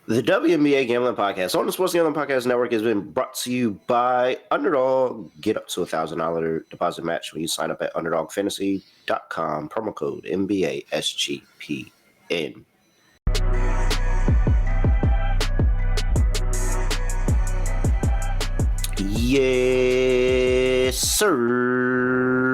The WNBA Gambling Podcast on the Sports Gambling Podcast Network has been brought to you by Underdog. Get up to $1,000 deposit match when you sign up at UnderdogFantasy.com. Promo code NBA SGPN. Yes, sir.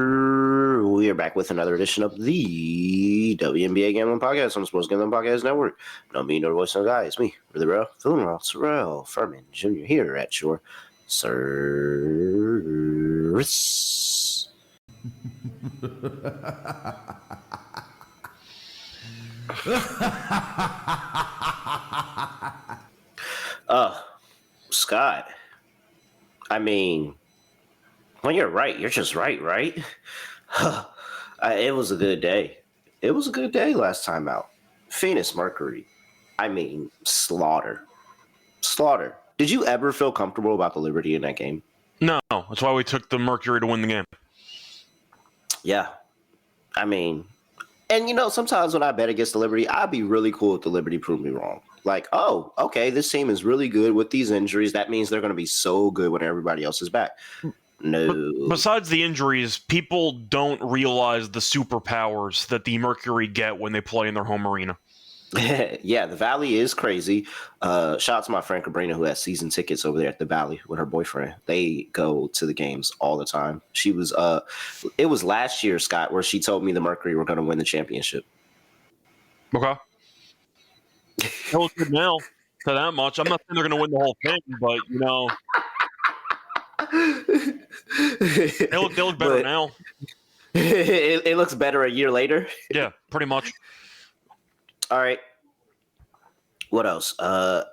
We are back with another edition of the WNBA Gambling Podcast on the Sports Gambling Podcast Network. No me, no voice, no guy. It's me, really real, feeling real, Terrell, Furman Jr. here at your service. Scott. I mean, when you're right, you're just right, right? It was a good day. It was a good day last time out. Phoenix Mercury. I mean, slaughter. Slaughter. Did you ever feel comfortable about the Liberty in that game? No. That's why we took the Mercury to win the game. Yeah. I mean, and you know, sometimes when I bet against the Liberty, I'd be really cool if the Liberty proved me wrong. Like, oh, okay, this team is really good with these injuries. That means they're going to be so good when everybody else is back. No. Besides the injuries, people don't realize the superpowers that the Mercury get when they play in their home arena. Yeah, the Valley is crazy. Shout out to my friend Cabrina who has season tickets over there at the Valley with her boyfriend. They go to the games all the time. She was it was last year, Scott, where she told me the Mercury were going to win the championship. Okay. That was good now. To that much. I'm not saying they're going to win the whole thing, but you know, they look better now. It looks better a year later. Yeah, pretty much. All right. What else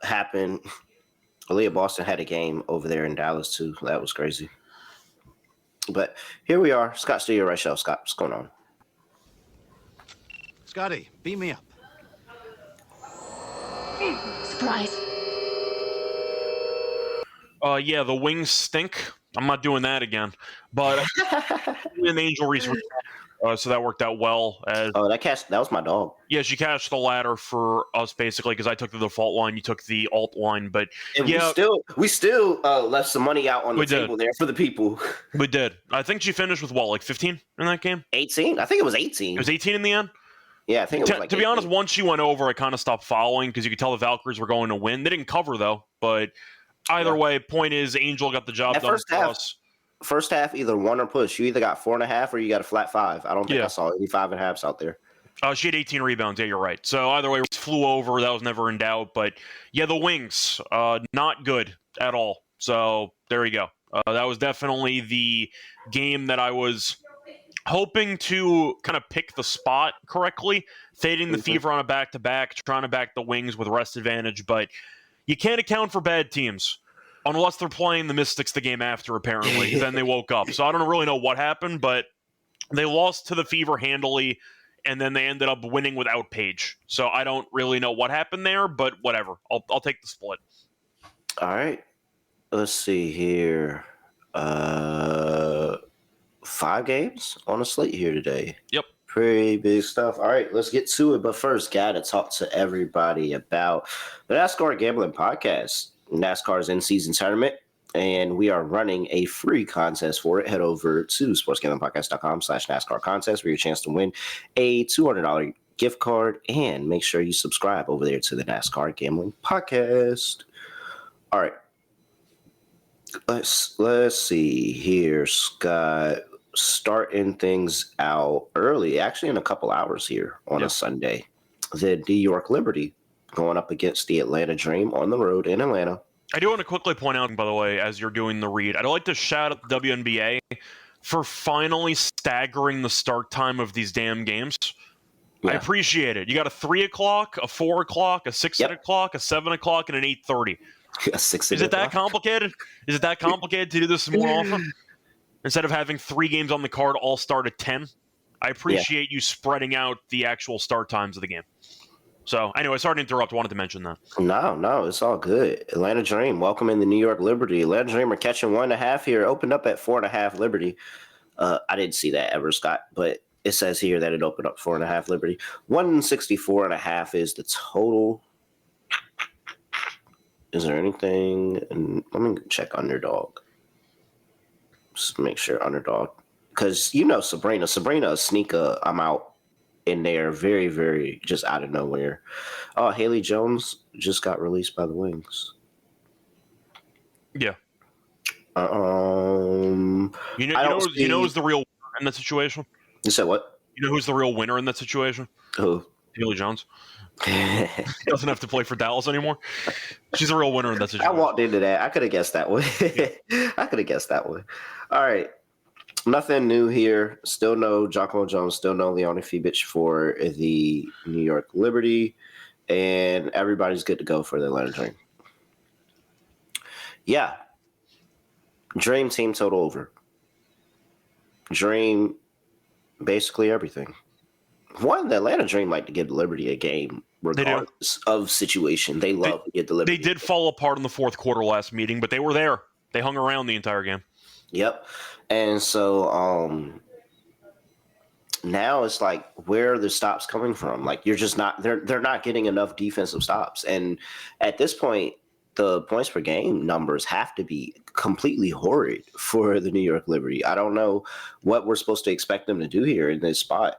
happened? Aaliyah Boston had a game over there in Dallas, too. That was crazy. But here we are. Scott Steele, Reichel. Scott, what's going on? Scotty, beat me up. Surprise. Yeah, the wings stink. I'm not doing that again. But an Angel Reese, so that worked out well. That was my dog. Yeah, she cashed the ladder for us basically because I took the default line, you took the alt line. But and yeah, we still left some money out on the table there for the people. We did. I think she finished with what, like 15 in that game? 18. I think it was 18. It was 18 in the end. Yeah, I think it was like. To be honest, once she went over, I kind of stopped following because you could tell the Valkyries were going to win. They didn't cover though, but either way, point is, Angel got the job done for us. First half, either one or push. You either got 4.5 or you got a flat 5. I don't think I saw 85.5s out there. She had 18 rebounds. Yeah, you're right. So either way, flew over. That was never in doubt. But yeah, the wings, not good at all. So there you go. That was definitely the game that I was hoping to kind of pick the spot correctly, fading the Fever on a back-to-back, trying to back the wings with rest advantage. But you can't account for bad teams. Unless they're playing the Mystics the game after, apparently. Then they woke up. So I don't really know what happened, but they lost to the Fever handily, and then they ended up winning without Paige. So I don't really know what happened there, but whatever. I'll take the split. All right. Let's see here. 5 games on a slate here today. Yep. Pretty big stuff. All right, let's get to it. But first, got to talk to everybody about the NASCAR Gambling Podcast. NASCAR's in-season tournament, and we are running a free contest for it. Head over to sportsgamblingpodcast.com/NASCAR contest for your chance to win a $200 gift card, and make sure you subscribe over there to the NASCAR Gambling Podcast. All right. Let's see here, Scott. Starting things out early, actually in a couple hours here on a Sunday. The New York Liberty going up against the Atlanta Dream on the road in Atlanta. I do want to quickly point out, by the way, as you're doing the read, I'd like to shout out the WNBA for finally staggering the start time of these damn games. Yeah. I appreciate it. You got a 3 o'clock, a 4 o'clock, a 6 o'clock, a 7 o'clock, and an 8:30. Is it that complicated? Is it that complicated to do this more often? Instead of having 3 games on the card all start at 10? I appreciate you spreading out the actual start times of the game. So, anyway, sorry to interrupt. Wanted to mention that. No, it's all good. Atlanta Dream, welcome in the New York Liberty. Atlanta Dream are catching 1.5 here. Opened up at 4.5 Liberty. I didn't see that ever, Scott, but it says here that it opened up 4.5 Liberty. 164.5 is the total. Is there anything? And let me check underdog. Just make sure underdog, because Sabrina, a sneaker. I'm out in there, very, very just out of nowhere. Oh, Haley Jones just got released by the Wings. Yeah. You know who's the real winner in that situation? You said what? You know who's the real winner in that situation? Who? Haley Jones. He doesn't have to play for Dallas anymore. She's a real winner in that situation. I walked into that. I could have guessed that one. Yeah. I could have guessed that one. All right. Nothing new here. Still no Giacomo Jones. Still no Leone Fibic for the New York Liberty. And everybody's good to go for the Atlanta Dream. Yeah. Dream team total over. Dream basically everything. One, the Atlanta Dream like to give the Liberty a game regardless of situation. They love to get the Liberty. They did fall apart in the fourth quarter last meeting, but they were there. They hung around the entire game. Yep. And so now it's like, where are the stops coming from? Like, you're just not – they're not getting enough defensive stops. And at this point, the points per game numbers have to be completely horrid for the New York Liberty. I don't know what we're supposed to expect them to do here in this spot.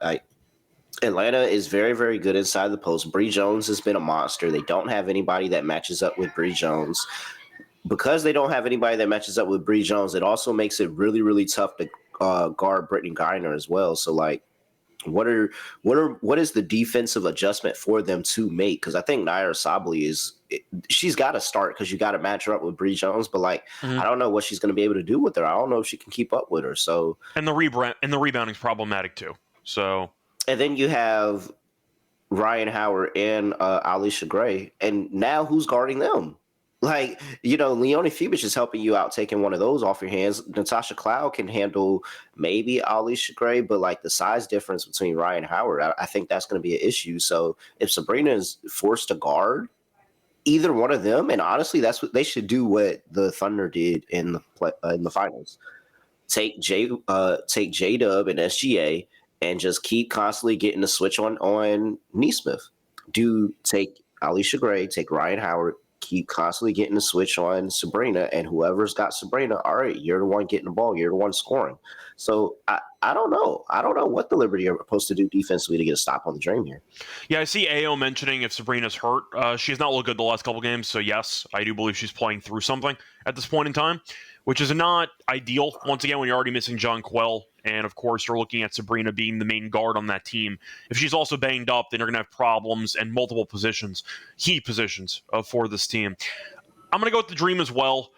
Atlanta is very, very good inside the post. Bree Jones has been a monster. They don't have anybody that matches up with Bree Jones. Because they don't have anybody that matches up with Bree Jones, it also makes it really, really tough to guard Brittany Griner as well. So, like, what is the defensive adjustment for them to make? Because I think Naira Sabally she's got to start, because you got to match her up with Bree Jones. But I don't know what she's going to be able to do with her. I don't know if she can keep up with her. So, and the rebounding is problematic too. So, and then you have Ryan Howard and Alicia Gray, and now who's guarding them? Like, Leone Fibic is helping you out, taking one of those off your hands. Natasha Cloud can handle maybe Alicia Gray, but like the size difference between Ryan Howard, I think that's going to be an issue. So if Sabrina is forced to guard either one of them, and honestly, that's what they should do. What the Thunder did in the finals, take J-Dub and SGA and just keep constantly getting the switch on Nesmith. Take Alicia Gray, take Ryan Howard. Keep constantly getting the switch on Sabrina, and whoever's got Sabrina, all right, you're the one getting the ball. You're the one scoring. So I don't know. I don't know what the Liberty are supposed to do defensively to get a stop on the Dream here. Yeah, I see AO mentioning if Sabrina's hurt. She's not looked good the last couple games, so yes, I do believe she's playing through something at this point in time, which is not ideal. Once again, when you're already missing John Quell, and of course you're looking at Sabrina being the main guard on that team. If she's also banged up, then you're going to have problems and multiple key positions for this team. I'm going to go with the Dream as well.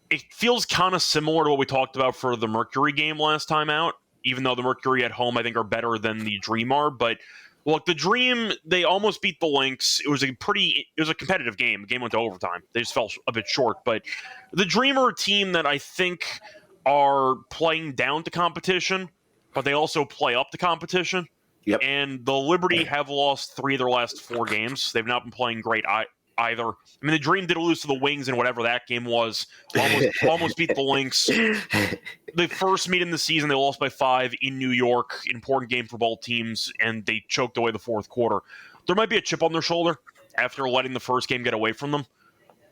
It feels kind of similar to what we talked about for the Mercury game last time out, even though the Mercury at home I think are better than the Dream are. But look, the Dream, they almost beat the Lynx. It was a competitive game. The game went to overtime. They just fell a bit short. But the Dream are a team that I think are playing down to competition, but they also play up to competition. Yep. And the Liberty have lost 3 of their last 4 games. They've not been playing great either. I mean, the Dream did lose to the Wings in whatever that game was. Almost beat the Lynx. The first meet in the season, they lost by 5 in New York. Important game for both teams, and they choked away the fourth quarter. There might be a chip on their shoulder after letting the first game get away from them.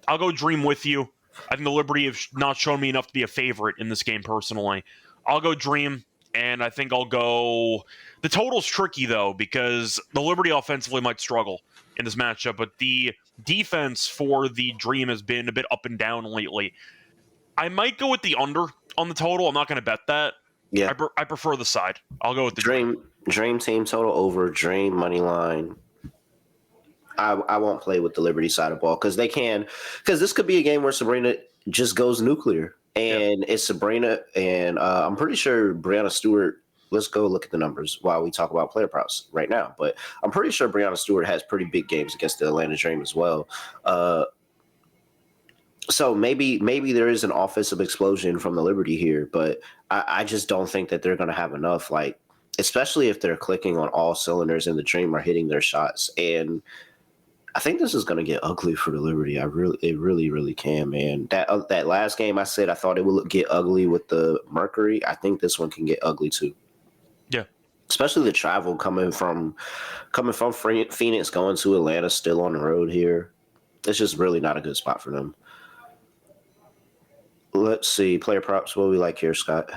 I'll go Dream with you. I think the Liberty have not shown me enough to be a favorite in this game personally. I'll go Dream, and I think I'll go... The total's tricky, though, because the Liberty offensively might struggle in this matchup, but the defense for the Dream has been a bit up and down lately. I might go with the under on the total. I'm not going to bet that. Yeah. I prefer the side. I'll go with the Dream team total over, Dream money line. I won't play with the Liberty side of the ball because this could be a game where Sabrina just goes nuclear. And it's Sabrina, and I'm pretty sure Breanna Stewart, let's go look at the numbers while we talk about player props right now. But I'm pretty sure Breanna Stewart has pretty big games against the Atlanta Dream as well. So maybe there is an offensive explosion from the Liberty here, but I just don't think that they're going to have enough, like, especially if they're clicking on all cylinders and the Dream are hitting their shots. And I think this is going to get ugly for the Liberty. It really, really can, man. That last game I said I thought it would get ugly with the Mercury. I think this one can get ugly too. Yeah. Especially the travel coming from Phoenix going to Atlanta, still on the road here. It's just really not a good spot for them. Let's see. Player props. What do we like here, Scott?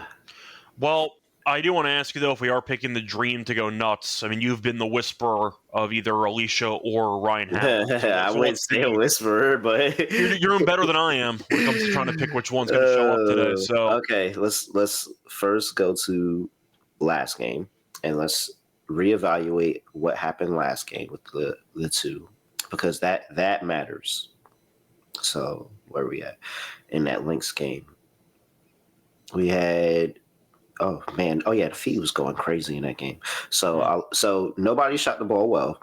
Well, I do want to ask you, though, if we are picking the Dream to go nuts. I mean, you've been the whisperer of either Alicia or Ryan Howard. I wouldn't say a whisperer, but you're doing better than I am when it comes to trying to pick which one's going to show up today. So okay, let's first go to last game and let's reevaluate what happened last game with the two, because that matters. So where are we at in that Lynx game? We had. Oh man! Oh yeah, the feed was going crazy in that game. So nobody shot the ball well.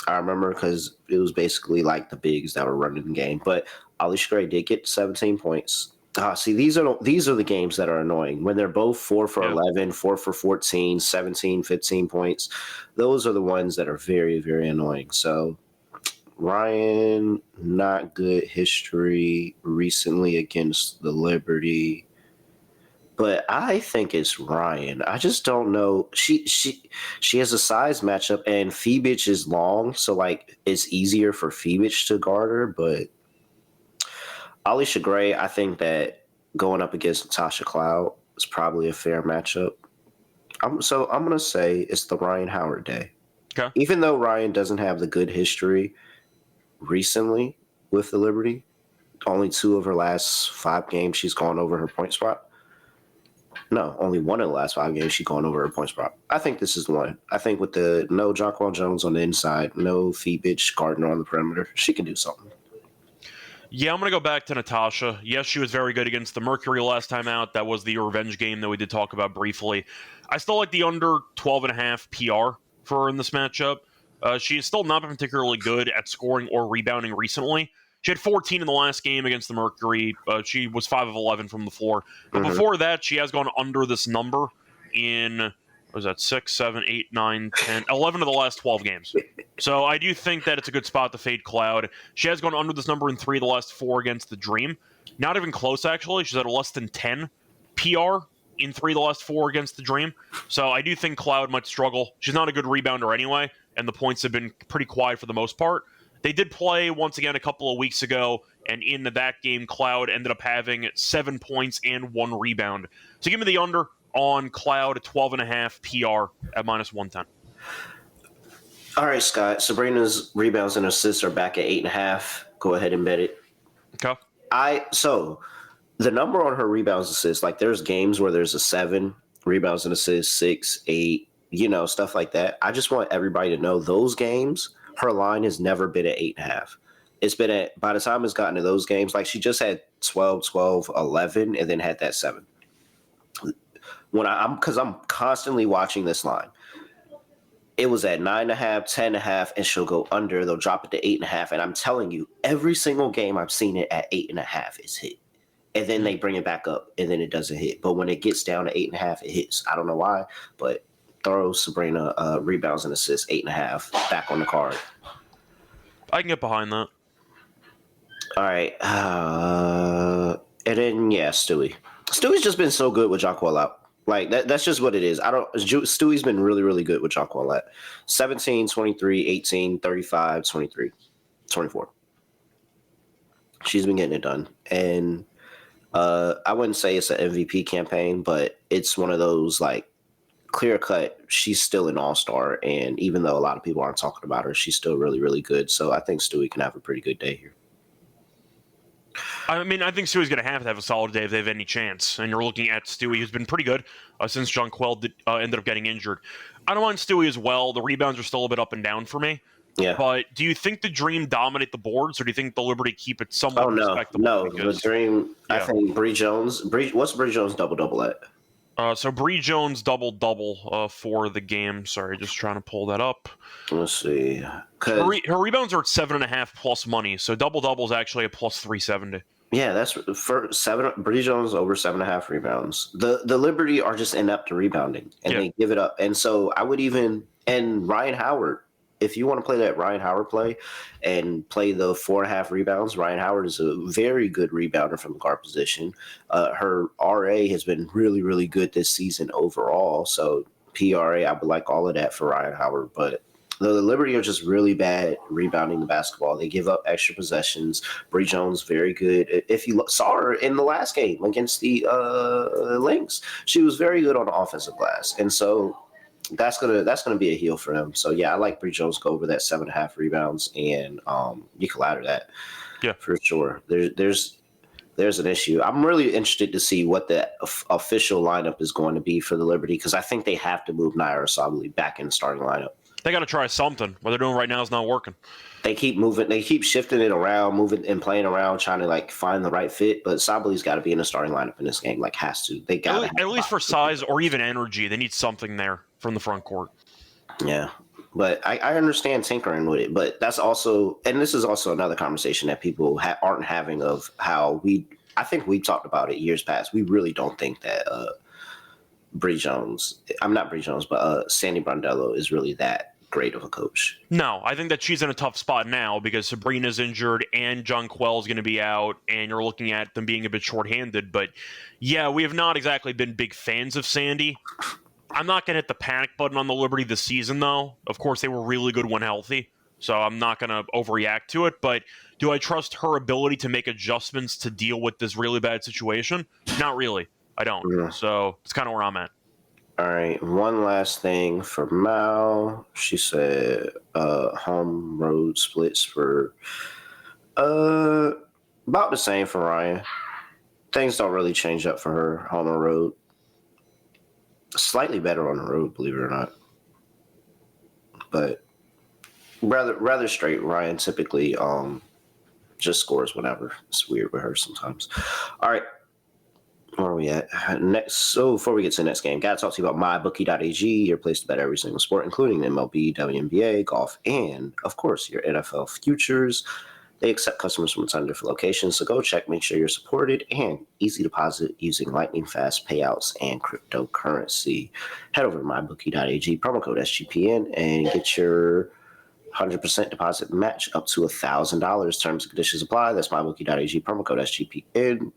I remember because it was basically like the bigs that were running the game. But Alicia Gray did get 17 points. See, these are the games that are annoying when they're both 4 for 11, 4 for 14, 17, 15 points. Those are the ones that are very, very annoying. So Ryan, not good history recently against the Liberty. But I think it's Ryan. I just don't know. She has a size matchup, and Phoebich is long, so like it's easier for Phoebich to guard her. But Alicia Gray, I think that going up against Natasha Cloud is probably a fair matchup. I'm gonna say it's the Ryan Howard day. Okay. Even though Ryan doesn't have the good history recently with the Liberty, only 2 of her last 5 games she's gone over her point spot. No, only 1 of the last 5 games she's gone over her point spot. I think this is the one. I think with the no Jonquel Jones on the inside, no Phoebich Gardner on the perimeter, she can do something. Yeah, I'm going to go back to Natasha. Yes, she was very good against the Mercury last time out. That was the revenge game that we did talk about briefly. I still like the under 12.5 PR for her in this matchup. She has still not been particularly good at scoring or rebounding recently. She had 14 in the last game against the Mercury. She was 5 of 11 from the floor. But before that, she has gone under this number in, what was that, 6, 7, 8, 9, 10, 11 of the last 12 games. So I do think that it's a good spot to fade Cloud. She has gone under this number in 3 of the last 4 against the Dream. Not even close, actually. She's at a less than 10 PR in 3 of the last 4 against the Dream. So I do think Cloud might struggle. She's not a good rebounder anyway, and the points have been pretty quiet for the most part. They did play once again a couple of weeks ago, and in that game, Cloud ended up having 7 points and 1 rebound. So give me the under on Cloud at 12.5 PR at -110. All right, Scott. Sabrina's rebounds and assists are back at 8.5. Go ahead and bet it. Okay. So the number on her rebounds assists, like there's games where there's a 7 rebounds and assists, 6, 8, stuff like that. I just want everybody to know those games. Her line has never been at 8.5. It's been at, by the time it's gotten to those games, like she just had 12, 12, 11, and then had that 7. Because I'm constantly watching this line. It was at 9.5, 10.5, and she'll go under. They'll drop it to 8.5. And I'm telling you, every single game I've seen it at 8.5 is hit. And then they bring it back up, and then it doesn't hit. But when it gets down to 8.5, it hits. I don't know why, but throw Sabrina rebounds and assists 8.5 back on the card. I can get behind that. All right. And then, Stewie. Stewie's just been so good with Jonquel out. Like, that's just what it is. Stewie's been really, really good with Jonquel out. 17, 23, 18, 35, 23, 24. She's been getting it done. And I wouldn't say it's an MVP campaign, but it's one of those, like, clear cut, she's still an all-star, and even though a lot of people aren't talking about her, she's still really, really good. So I think Stewie can have a pretty good day here. I mean, I think Stewie's going to have a solid day if they have any chance. And you're looking at Stewie, who's been pretty good since Jonquel ended up getting injured. I don't mind Stewie as well. The rebounds are still a bit up and down for me. Yeah. But do you think the Dream dominate the boards, or do you think the Liberty keep it somewhat respectable? No, the Dream, yeah. I think Bree Jones, what's Bree Jones double-double at? So Bree Jones double-double for the game. Sorry, just trying to pull that up. Let's see. Her rebounds are at 7.5 plus money, so double-double is actually a plus 370. Yeah, that's for 7. Bree Jones over 7.5 rebounds. The Liberty are just inept to rebounding, and they give it up. And so I would and Ryan Howard, if you want to play that Ryan Howard play and play the 4.5 rebounds, Ryan Howard is a very good rebounder from the guard position. Her RA has been really, really good this season overall. So PRA, I would like all of that for Ryan Howard. But The Liberty are just really bad rebounding the basketball. They give up extra possessions. Bree Jones, very good. If you saw her in the last game against the Lynx, she was very good on the offensive glass. And so that's gonna be a heel for them. So yeah, I like Bree Jones go over that 7.5 rebounds, and you can ladder that. Yeah, for sure. There's an issue. I'm really interested to see what the official lineup is going to be for the Liberty, because I think they have to move Naira Sabali back in the starting lineup. They got to try something. What they're doing right now is not working. They keep moving. They keep shifting it around, moving and playing around, trying to like find the right fit. But Sabali's got to be in the starting lineup in this game. Like, has to. They got at least for size or even energy. They need something there from the front court. Yeah. But I understand tinkering with it. But that's also, and this is also another conversation that people aren't having, of how I think we talked about it years past. We really don't think that Bree Jones, I'm not Bree Jones, but Sandy Brondello is really that great of a coach. No, I think that she's in a tough spot now because Sabrina's injured and Jonquel's going to be out, and you're looking at them being a bit shorthanded. But yeah, we have not exactly been big fans of Sandy. I'm not going to hit the panic button on the Liberty this season, though. Of course, they were really good when healthy, so I'm not going to overreact to it. But do I trust her ability to make adjustments to deal with this really bad situation? Not really. I don't. Yeah. So it's kind of where I'm at. All right. One last thing for Mal. She said home road splits for about the same for Ryan. Things don't really change up for her home and road. Slightly better on the road, believe it or not. But rather straight. Ryan typically just scores whenever. It's weird with her sometimes. All right. Where are we at? Next. So before we get to the next game, got to talk to you about mybookie.ag, your place to bet every single sport, including MLB, WNBA, golf, and, of course, your NFL futures. They accept customers from a ton of different locations, so go check, make sure you're supported, and easy deposit using lightning fast payouts and cryptocurrency. Head over to mybookie.ag, promo code SGPN, and get your 100% deposit match up to $1,000. Terms and conditions apply. That's mybookie.ag, promo code SGPN.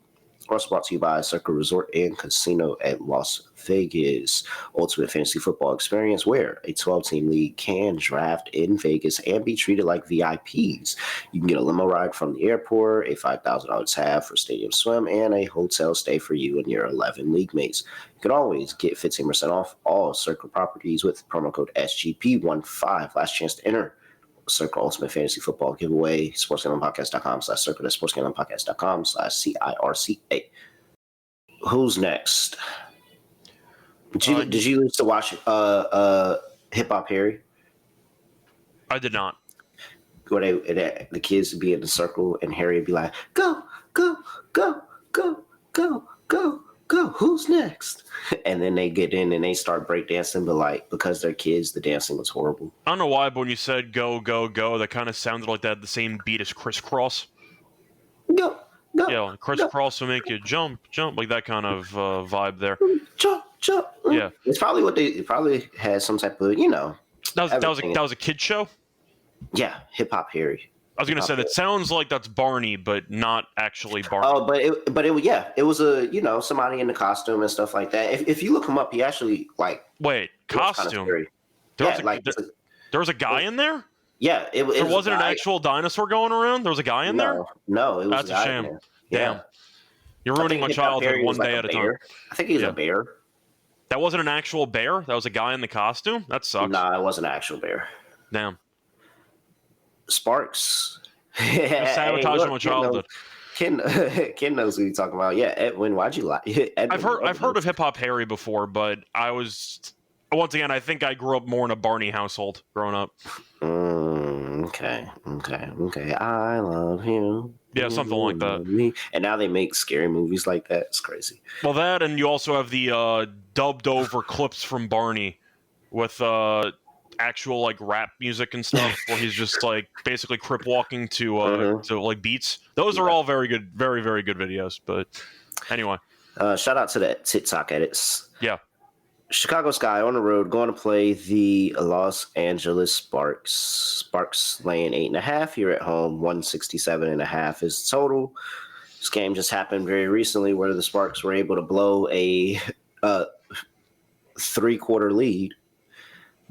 Also brought to you by Circle Resort and Casino at Las Vegas. Ultimate fantasy football experience where a 12-team league can draft in Vegas and be treated like VIPs. You can get a limo ride from the airport, a $5,000 tab for stadium swim, and a hotel stay for you and your 11 league mates. You can always get 15% off all Circle properties with promo code SGP15. Last chance to enter. Circle Ultimate Fantasy Football Giveaway, sportsgamblingpodcast.com/circle, that's sportsgamblingpodcast.com/CIRCA. Who's next? Did you used to watch Hip Hop Harry? I did not. Where the kids would be in the circle and Harry would be like, go, go, go, go, go, go, go, who's next? And then they get in and they start breakdancing, but like, because they're kids, the dancing was horrible. I don't know why, but when you said go, go, go, that kind of sounded like that had the same beat as Crisscross. Go, go. Yeah, like Crisscross will make you jump, like that kind of vibe there. Jump, jump. Yeah. It's probably it probably had some type of, That was a kid show? Yeah, Hip Hop Harry. I was going to say, that sounds like that's Barney, but not actually Barney. Oh, it was a, somebody in the costume and stuff like that. If you look him up, he actually like. Wait, costume? There was a guy in there? Yeah. There wasn't an actual dinosaur going around? There was a guy in there? No, it was That's a shame. Yeah. Damn. You're ruining my childhood one day at a time. I think he was a bear. That wasn't an actual bear? That was a guy in the costume? That sucks. Nah, it wasn't an actual bear. Damn. Sparks. You're sabotaging my childhood. Ken knows who you're talking about. Yeah, Edwin, why'd you lie? I've heard of Hip Hop Harry before, but once again, I think I grew up more in a Barney household growing up. Okay. I love him. Yeah, something like that. Me. And now they make scary movies like that. It's crazy. Well, that, and you also have the dubbed over clips from Barney with actual like rap music and stuff, where he's just like basically crip walking to like beats. Those are all very good, very, very good videos. But anyway, shout out to that TikTok edits. Yeah. Chicago Sky on the road going to play the Los Angeles Sparks. Sparks laying 8.5 here at home. 167.5 is total. This game just happened very recently where the Sparks were able to blow a 3-quarter lead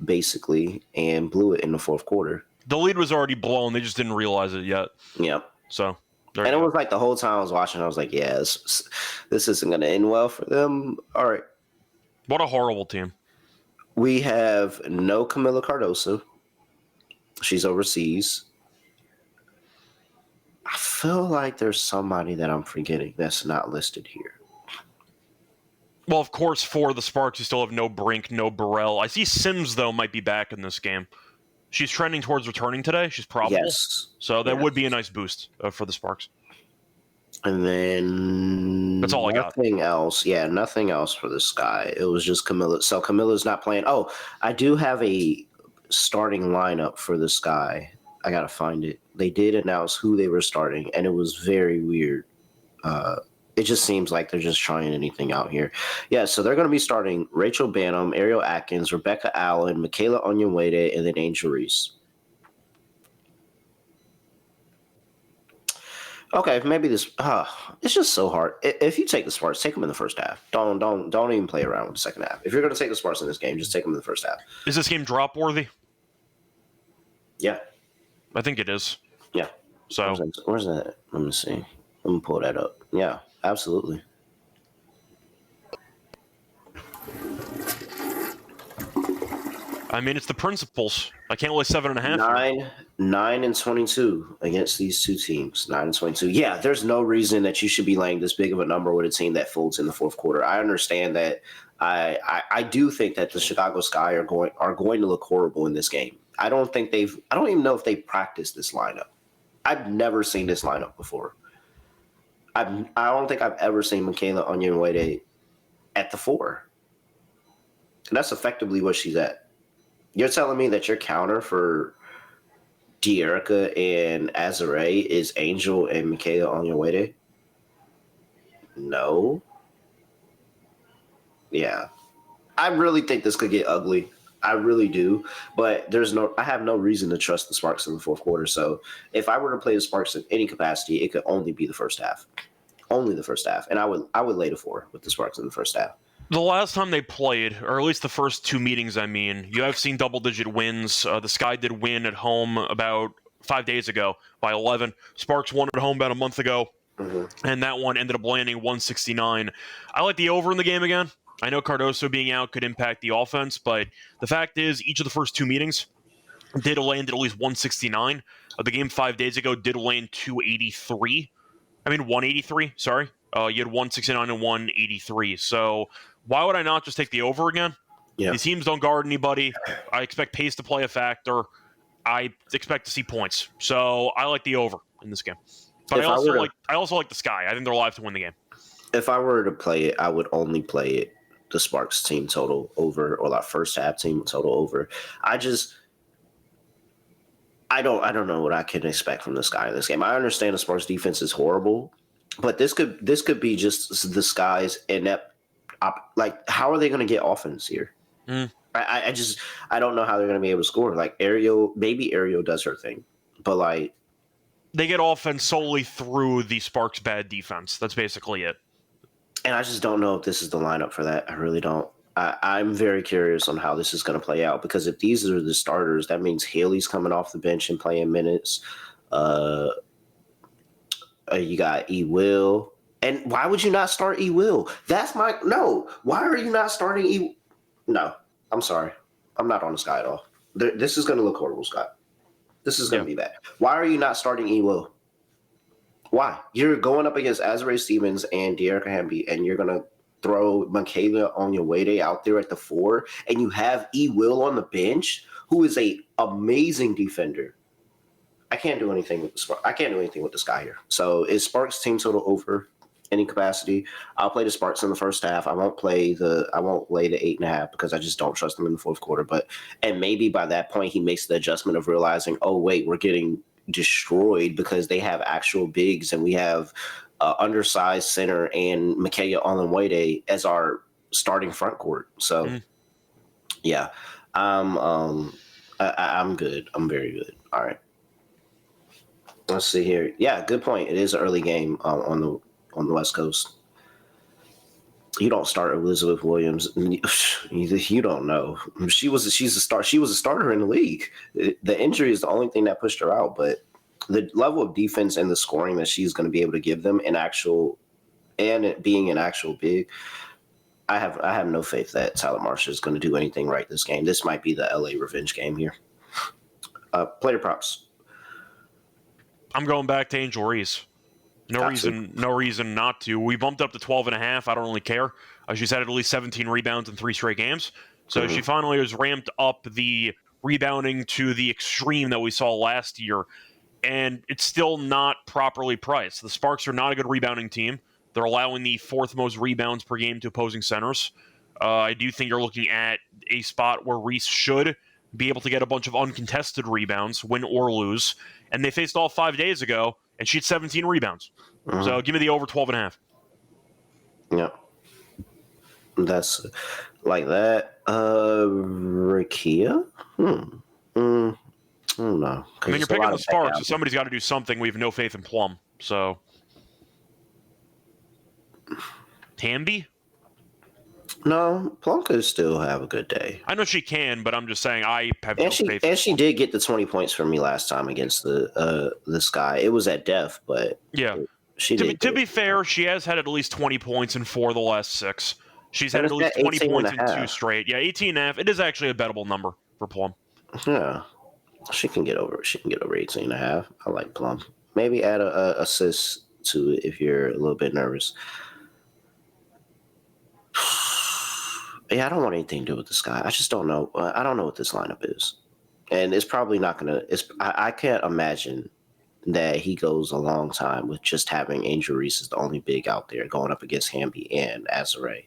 basically, and blew it in the fourth quarter. The lead was already blown. They just didn't realize it yet. Yeah. So, and it was like the whole time I was watching, I was like, yeah, this isn't going to end well for them. All right. What a horrible team. We have no Camila Cardoso. She's overseas. I feel like there's somebody that I'm forgetting that's not listed here. Well, of course, for the Sparks, you still have no Brink, no Burrell. I see Sims, though, might be back in this game. She's trending towards returning today. She's probable. Yes. So that would be a nice boost for the Sparks. And then that's all I got. Nothing else. Yeah, nothing else for the Sky. It was just Camila. So Camila's not playing. Oh, I do have a starting lineup for the Sky. I got to find it. They did announce who they were starting, and it was very weird. It just seems like they're just trying anything out here. Yeah, so they're going to be starting Reichel Banham, Ariel Atkins, Rebecca Allen, Michaela Onyenwere, and then Angel Reese. Okay, maybe this. It's just so hard. If you take the Sparks, take them in the first half. Don't even play around with the second half. If you're going to take the Sparks in this game, just take them in the first half. Is this game drop worthy? Yeah, I think it is. Yeah. So where's that? Let me see. Let me pull that up. Yeah, absolutely. I mean, it's the principles. I can't lay 7.5. 9-22 against these two teams. 9-22. Yeah, there's no reason that you should be laying this big of a number with a team that folds in the fourth quarter. I understand that. I do think that the Chicago Sky are going to look horrible in this game. I don't even know if they practiced this lineup. I've never seen this lineup before. I don't think I've ever seen Michaela Onyenwere at the 4. And that's effectively what she's at. You're telling me that your counter for De'Erica and Azare is Angel and Michaela Onyenwere? No. Yeah. I really think this could get ugly. I really do. But I have no reason to trust the Sparks in the fourth quarter. So if I were to play the Sparks in any capacity, it could only be the first half. Only the first half. And I would lay the 4 with the Sparks in the first half. The last time they played, or at least the first 2 meetings, I mean, you have seen double-digit wins. The Sky did win at home about 5 days ago by 11. Sparks won at home about a month ago, and that one ended up landing 169. I like the over in the game again. I know Cardoso being out could impact the offense, but the fact is each of the first 2 meetings did land at least 169. The game 5 days ago did land 183, sorry. You had 169 and 183. So why would I not just take the over again? Yeah. These teams don't guard anybody. I expect pace to play a factor. I expect to see points. So I like the over in this game. But I also like the Sky. I think they're live to win the game. If I were to play it, I would only play it the Sparks team total over, or that first half team total over. I don't know what I can expect from the Sky in this game. I understand the Sparks defense is horrible, but this could be just the Sky's inept. How are they going to get offense here? I don't know how they're going to be able to score. Like Ariel does her thing, but they get offense solely through the Sparks' bad defense. That's basically it. And I just don't know if this is the lineup for that. I really don't. I'm very curious on how this is going to play out, because if these are the starters, that means Haley's coming off the bench and playing minutes. You got E-Will. And why would you not start E-Will? Why are you not starting E-Will? No, I'm sorry. I'm not on the Sky at all. This is going to look horrible, Scott. This is going to be bad. Why are you not starting E-Will? Why? You're going up against Azare Stevens and De'Erica Hamby, and you're going to throw Michaela Onyenwere out there at the 4, and you have E-Will on the bench, who is a amazing defender. I can't do anything with the Sparks. I can't do anything with the Sky here. So is Sparks team total over any capacity? I'll play the Sparks in the first half. I won't lay the 8.5 because I just don't trust them in the fourth quarter. And maybe by that point he makes the adjustment of realizing, oh wait, we're getting destroyed because they have actual bigs and we have undersized center and Michaela Onyenwere as our starting front court. So yeah, I'm good. I'm very good. All right. Let's see here. Yeah, good point. It is an early game on the West Coast. You don't start Elizabeth Williams. You don't know. She's a star. She was a starter in the league. The injury is the only thing that pushed her out, but the level of defense and the scoring that she's going to be able to give them and it being an actual big, I have no faith that Tyler Marshall is going to do anything right this game. This might be the LA revenge game here. Player props. I'm going back to Angel Reese. No reason not to. We bumped up to 12.5. I don't really care. She's had at least 17 rebounds in 3 straight games. So she finally has ramped up the rebounding to the extreme that we saw last year. And it's still not properly priced. The Sparks are not a good rebounding team. They're allowing the 4th most rebounds per game to opposing centers. I do think you're looking at a spot where Reese should be able to get a bunch of uncontested rebounds, win or lose. And they faced all 5 days ago, and she had 17 rebounds. So give me the over 12.5. Yeah. That's like that. Rakia? I don't know. I mean, you're picking the Sparks, so somebody's got to do something. We have no faith in Plum. So Hamby? No, Plum could still have a good day. I know she can, but I'm just saying I have no faith. And she did get the 20 points from me last time against the Sky. It was at Def, but yeah, she did. To be fair, she has had at least 20 points in 4 of the last 6. She's had at least 20 points in 2 straight. Yeah, 18.5. It is actually a bettable number for Plum. Yeah, she can get over 18.5. I like Plum. Maybe add a assist to it if you're a little bit nervous. Yeah, I don't want anything to do with this guy. I just don't know. I don't know what this lineup is. And it's probably not going to – I can't imagine that he goes a long time with just having Angel Reese as the only big out there going up against Hamby and Azare.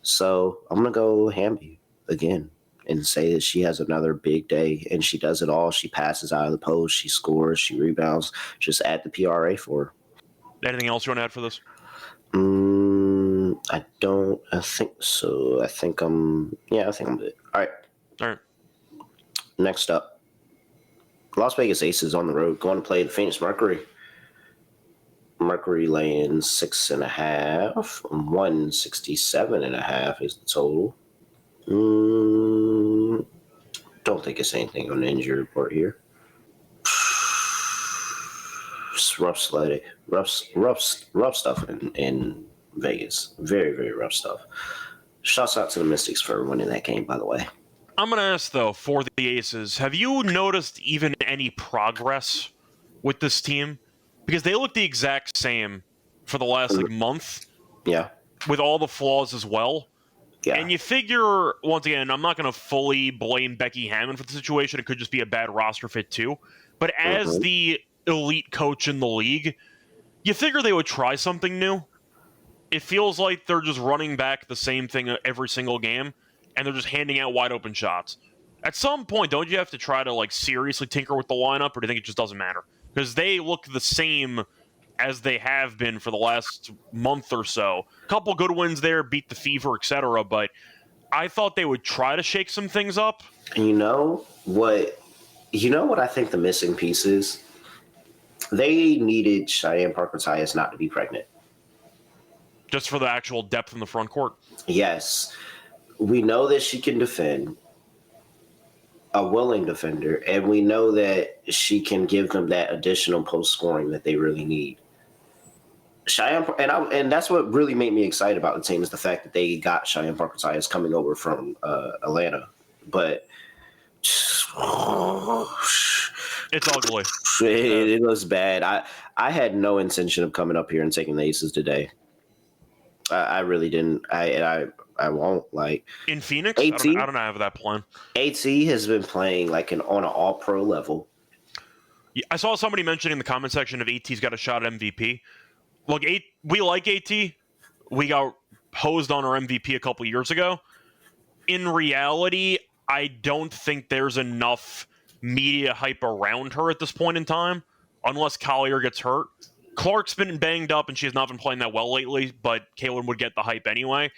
So I'm going to go Hamby again and say that she has another big day, and she does it all. She passes out of the post. She scores. She rebounds. Just add the PRA for her. Anything else you want to add for this? I think so. I think I'm good. All right. Next up, Las Vegas Aces on the road going to play the Phoenix Mercury. Mercury laying 6.5. 167.5 is the total. Don't think it's anything on the injury report here. It's rough sledding, rough stuff in Vegas. Very, very rough stuff. Shouts out to the Mystics for winning that game, by the way. I'm going to ask, though, for the Aces, have you noticed even any progress with this team? Because they look the exact same for the last month. Yeah. With all the flaws as well. Yeah. And you figure, once again, I'm not going to fully blame Becky Hammond for the situation. It could just be a bad roster fit, too. But as the elite coach in the league, you figure they would try something new. It feels like they're just running back the same thing every single game, and they're just handing out wide open shots. At some point, don't you have to try to seriously tinker with the lineup, or do you think it just doesn't matter? Because they look the same as they have been for the last month or so. A couple good wins there, beat the Fever, etc. But I thought they would try to shake some things up. You know what I think the missing piece is? They needed Cheyenne Parker-Tyus not to be pregnant. Just for the actual depth in the front court? Yes. We know that she can defend, a willing defender, and we know that she can give them that additional post scoring that they really need. Cheyenne, and that's what really made me excited about the team is the fact that they got Cheyenne Parker-Tyus coming over from Atlanta. But it's ugly. It was bad. I had no intention of coming up here and taking the Aces today. I really didn't. I won't. In Phoenix, AT, I don't have that plan. AT has been playing on an all-pro level. Yeah, I saw somebody mentioning in the comment section of AT's got a shot at MVP. Look, we like AT. We got hosed on our MVP a couple years ago. In reality, I don't think there's enough media hype around her at this point in time, unless Collier gets hurt. Clark's been banged up, and she has not been playing that well lately, but Caitlin would get the hype anyway.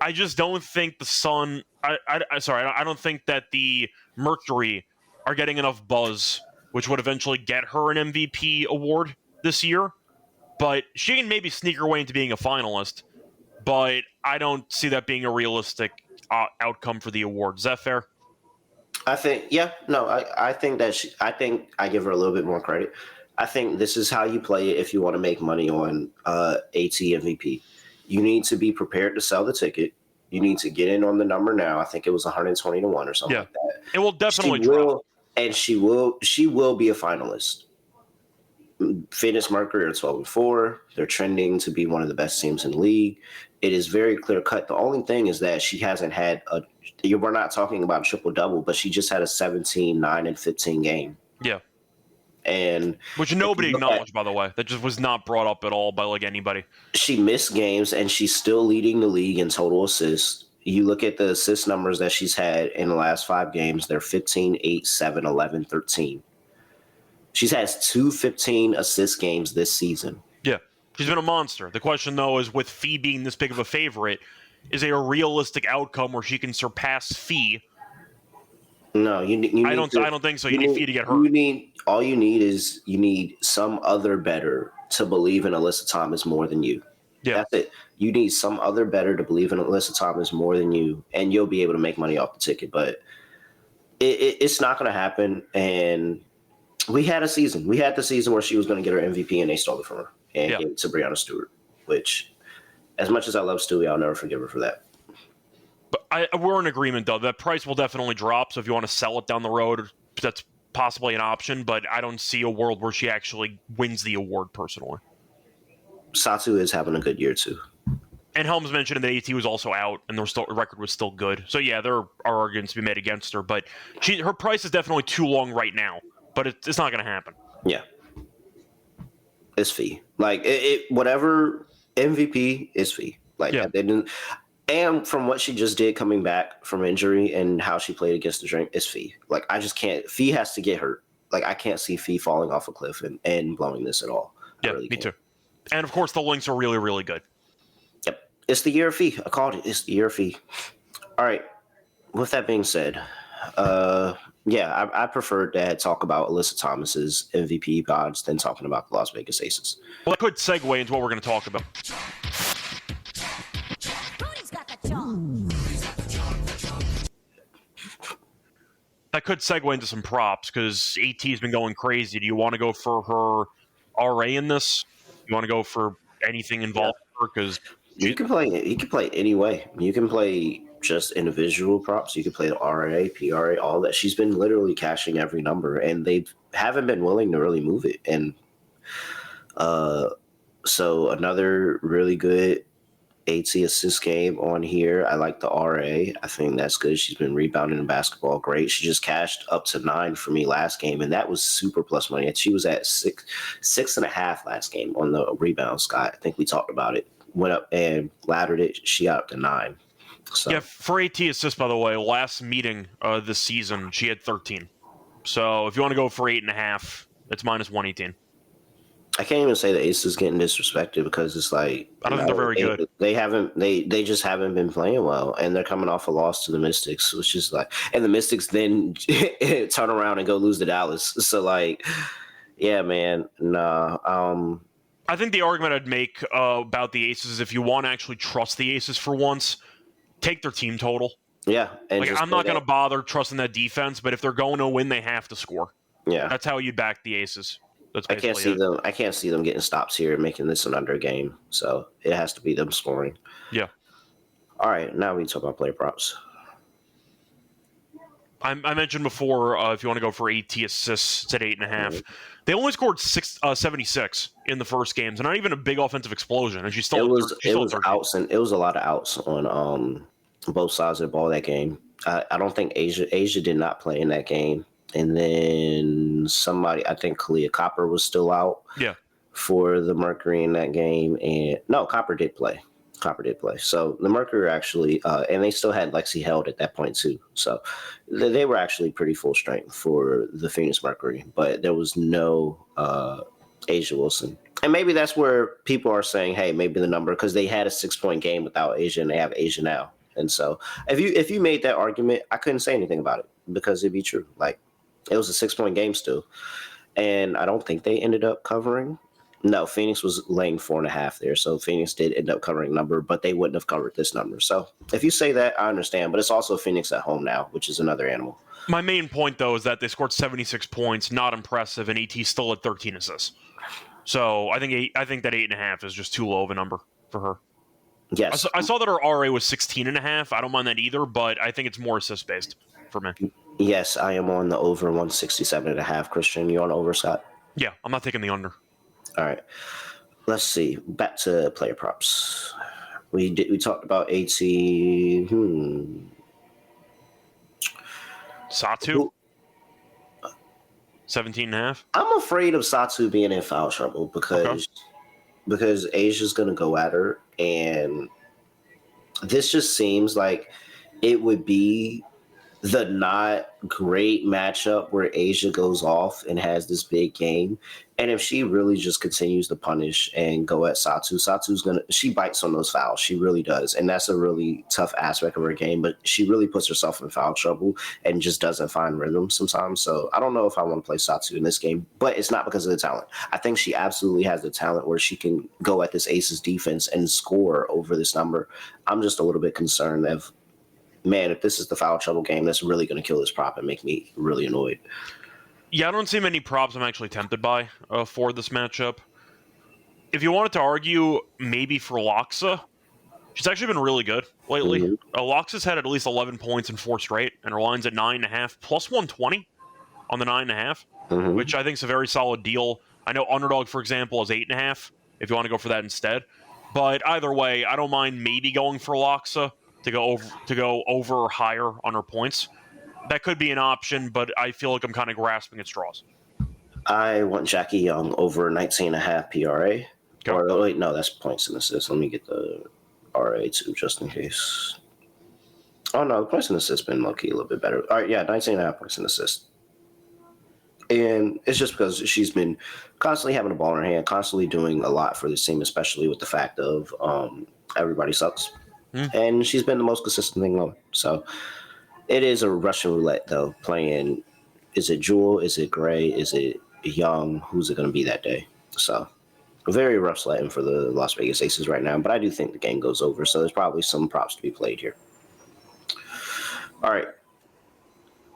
I just don't think the Sun... I don't think that the Mercury are getting enough buzz, which would eventually get her an MVP award this year. But she can maybe sneak her way into being a finalist. but I don't see that being a realistic outcome for the award. Is that fair? I think, I think that I think I give her a little bit more credit. I think this is how you play it if you want to make money on AT MVP. You need to be prepared to sell the ticket. You need to get in on the number now. I think it was 120 to 1 or something like that. It will definitely drop. And she will be a finalist. Phoenix Mercury are 12-4. They're trending to be one of the best teams in the league. It is very clear cut. The only thing is that she hasn't had we're not talking about a triple double, but she just had a 17, 9, and 15 game. Yeah. And which nobody acknowledged, by the way. That just was not brought up at all by like anybody. She missed games, and she's still leading the league in total assists. You look at the assist numbers that she's had in the last 5 games, they're 15, 8, 7, 11, 13. She's had 2 15 assist games this season. Yeah, she's been a monster. The question, though, is with Fee being this big of a favorite, is it a realistic outcome where she can surpass Fee? No, I don't think so. You need Fee to get hurt. All you need some other bettor to believe in Alyssa Thomas more than you. Yeah. That's it. You need some other bettor to believe in Alyssa Thomas more than you, and you'll be able to make money off the ticket. But it's not going to happen. And we had a season. We had the season where she was going to get her MVP, and they stole it from her and gave it to Breanna Stewart, which, as much as I love Stewie, I'll never forgive her for that. But we're in agreement, though. That price will definitely drop. So if you want to sell it down the road, that's possibly an option. But I don't see a world where she actually wins the award, personally. Satu is having a good year, too. And Helms mentioned that AT was also out, and the record was still good. So, yeah, there are arguments to be made against her. But her price is definitely too long right now. But it's not going to happen. Yeah. It's Fee. Like, whatever MVP is Fee. Like, they didn't... And from what she just did coming back from injury and how she played against the Dream, it's Fee. Like, I just can't. Fee has to get hurt. Like, I can't see Fee falling off a cliff and blowing this at all. Yeah, really me too. And, of course, the links are really, really good. Yep. It's the year of Fee. I called it. It's the year of Fee. All right. With that being said, I prefer to talk about Alyssa Thomas's MVP odds than talking about the Las Vegas Aces. Well, that could segue into what we're going to talk about. That could segue into some props because AT's been going crazy. Do you want to go for her RA in this? You want to go for anything involved with her? Because you can play any way. You can play just individual props. You can play the RA, PRA, all that. She's been literally cashing every number, and they haven't been willing to really move it. And so another really good AT assist game on here. I like the RA. I think that's good. She's been rebounding in basketball great. She just cashed up to 9 for me last game, and that was super plus money. She was at 6.5 last game on the rebound, Scott. I think we talked about it. Went up and laddered it. She got up to 9. So. Yeah, for AT assist, by the way, last meeting this season, she had 13. So if you want to go for 8.5, it's minus 118. I can't even say the Aces getting disrespected because it's like I don't think they're very good. They just haven't been playing well, and they're coming off a loss to the Mystics, which is like, and the Mystics then turn around and go lose to Dallas. So like, yeah, man, nah. I think the argument I'd make about the Aces is if you want to actually trust the Aces for once, take their team total. Yeah, and like I'm not going to bother trusting that defense, but if they're going to win, they have to score. Yeah, that's how you back the Aces. I can't see them getting stops here and making this an under game. So it has to be them scoring. Yeah. All right, now we talk about player props. I mentioned before, if you want to go for AT assists at 8.5, they only scored 76 in the first game, so not even a big offensive explosion. And it was outs, and it was a lot of outs on both sides of the ball that game. I don't think Asia did not play in that game. And then I think Kalia Copper was still out for the Mercury in that game. And no, Copper did play. So the Mercury actually, and they still had Lexi Held at that point too. So they were actually pretty full strength for the Phoenix Mercury, but there was no Asia Wilson. And maybe that's where people are saying, hey, maybe the number, because they had a 6-point game without Asia and they have Asia now. And so if you made that argument, I couldn't say anything about it because it'd be true. Like, it was a 6-point game still. And I don't think they ended up covering. No, Phoenix was laying 4.5 there, so Phoenix did end up covering number, but they wouldn't have covered this number. So if you say that, I understand, but it's also Phoenix at home now, which is another animal. My main point, though, is that they scored 76 points, not impressive, and AT still had 13 assists. So I think that 8.5 is just too low of a number for her. Yes. I saw that her RA was 16.5. I don't mind that either, but I think it's more assist-based for me. Yes, I am on the over 167.5, Christian. You on over, Scott? Yeah, I'm not taking the under. All right. Let's see. Back to player props. We talked about AT. Satu? 17.5. I'm afraid of Satu being in foul trouble because Asia's going to go at her, and this just seems like it would be the not great matchup where Asia goes off and has this big game. And if she really just continues to punish and go at Satu's she bites on those fouls. She really does. And that's a really tough aspect of her game, but she really puts herself in foul trouble and just doesn't find rhythm sometimes. So I don't know if I want to play Satu in this game, but it's not because of the talent. I think she absolutely has the talent where she can go at this Aces defense and score over this number. I'm just a little bit concerned of, man, if this is the foul trouble game, that's really going to kill this prop and make me really annoyed. Yeah, I don't see many props I'm actually tempted by for this matchup. If you wanted to argue maybe for Loxa, she's actually been really good lately. Mm-hmm. Loxa's had at least 11 points in 4 straight, and her line's at 9.5, plus 120 on the 9.5, which I think is a very solid deal. I know Underdog, for example, is 8.5, if you want to go for that instead. But either way, I don't mind maybe going for Loxa to go over or higher on her points. That could be an option, but I feel like I'm kind of grasping at straws. I want Jackie Young over 19.5 PRA. Or wait, no, that's points and assists. Let me get the RA too, just in case. Oh no, points and assists been low-key a little bit better. All right, yeah, 19.5 points and assists. And it's just because she's been constantly having a ball in her hand, constantly doing a lot for this team, especially with the fact of everybody sucks. And she's been the most consistent thing going. So it is a Russian roulette, though, playing, is it Jewel, is it Gray, is it Young, who's it going to be that day? So very rough sledding for the Las Vegas Aces right now, but I do think the game goes over, so there's probably some props to be played here. All right.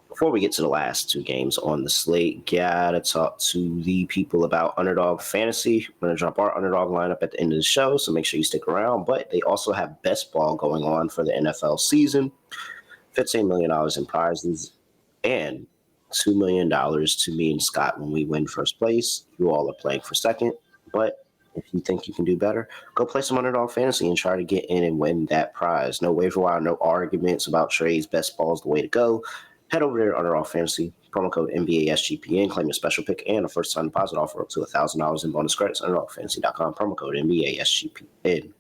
Before we get to the last 2 games on the slate, gotta talk to the people about Underdog Fantasy. We're going to drop our Underdog lineup at the end of the show, so make sure you stick around. But they also have best ball going on for the NFL season. $15 million in prizes and $2 million to me and Scott when we win first place. You all are playing for second, but if you think you can do better, go play some Underdog Fantasy and try to get in and win that prize. No waiver wire, no arguments about trades. Best ball is the way to go. Head over there to Underdog Fantasy, promo code NBA SGPN, claim a special pick and a first-time deposit offer up to $1,000 in bonus credits. UnderdogFantasy.com, promo code NBA SGPN.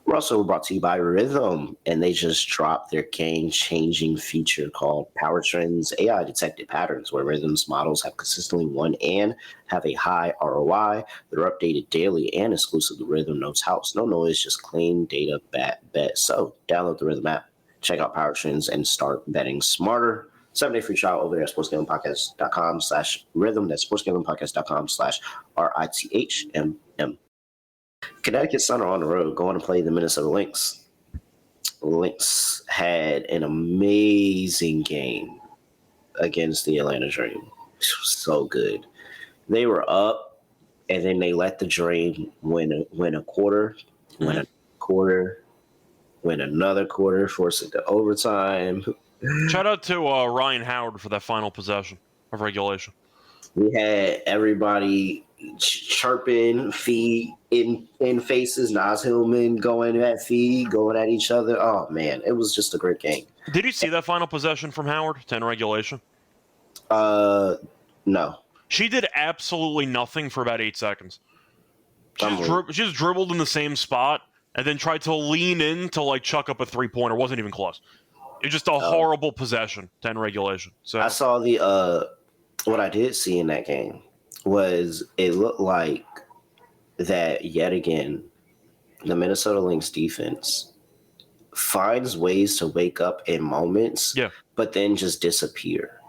We're also brought to you by Rhythm, and they just dropped their game-changing feature called Power Trends AI-detected patterns, where Rhythm's models have consistently won and have a high ROI. They're updated daily and exclusive to Rhythm Notes House. No noise, just clean data bet. So download the Rhythm app, check out Power Trends, and start betting smarter. 7-day free trial over there at sportsgamblingpodcast.com/rhythm. That's sportsgamblingpodcast.com/RITHMM. Connecticut Sun are on the road going to play the Minnesota Lynx. Lynx had an amazing game against the Atlanta Dream. It was so good. They were up, and then they let the Dream win a quarter, win another quarter, force it to overtime. Shout out to Ryan Howard for that final possession of regulation. We had everybody chirping, feed in faces. Nas Hillman going at feed, going at each other. Oh man, it was just a great game. Did you see that final possession from Howard to end regulation? No. She did absolutely nothing for about 8 seconds. She just dribbled in the same spot and then tried to lean in to like chuck up a 3-pointer. Wasn't even close. It was just a horrible possession to end regulation. So I saw what I did see in that game was it looked like that yet again, the Minnesota Lynx defense finds ways to wake up in moments, but then just disappear.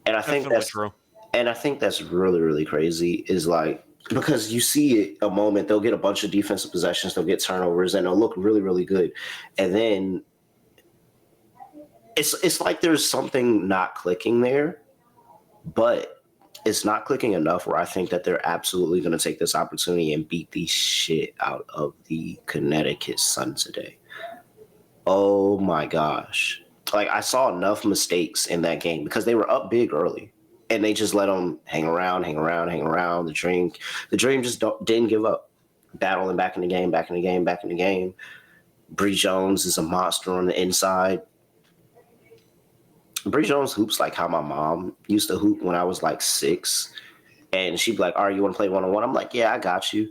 And I think that's true. And I think that's really, really crazy is like, because you see it a moment, they'll get a bunch of defensive possessions, they'll get turnovers, and they'll look really, really good. And then it's like there's something not clicking there, but it's not clicking enough where I think that they're absolutely going to take this opportunity and beat the shit out of the Connecticut Sun today. Oh my gosh. Like, I saw enough mistakes in that game because they were up big early and they just let them hang around. The dream just didn't give up. Battling back in the game. Bree Jones is a monster on the inside. Bree Jones hoops like how my mom used to hoop when I was like 6. And she'd be like, all right, you want to play one-on-one? I'm like, yeah, I got you.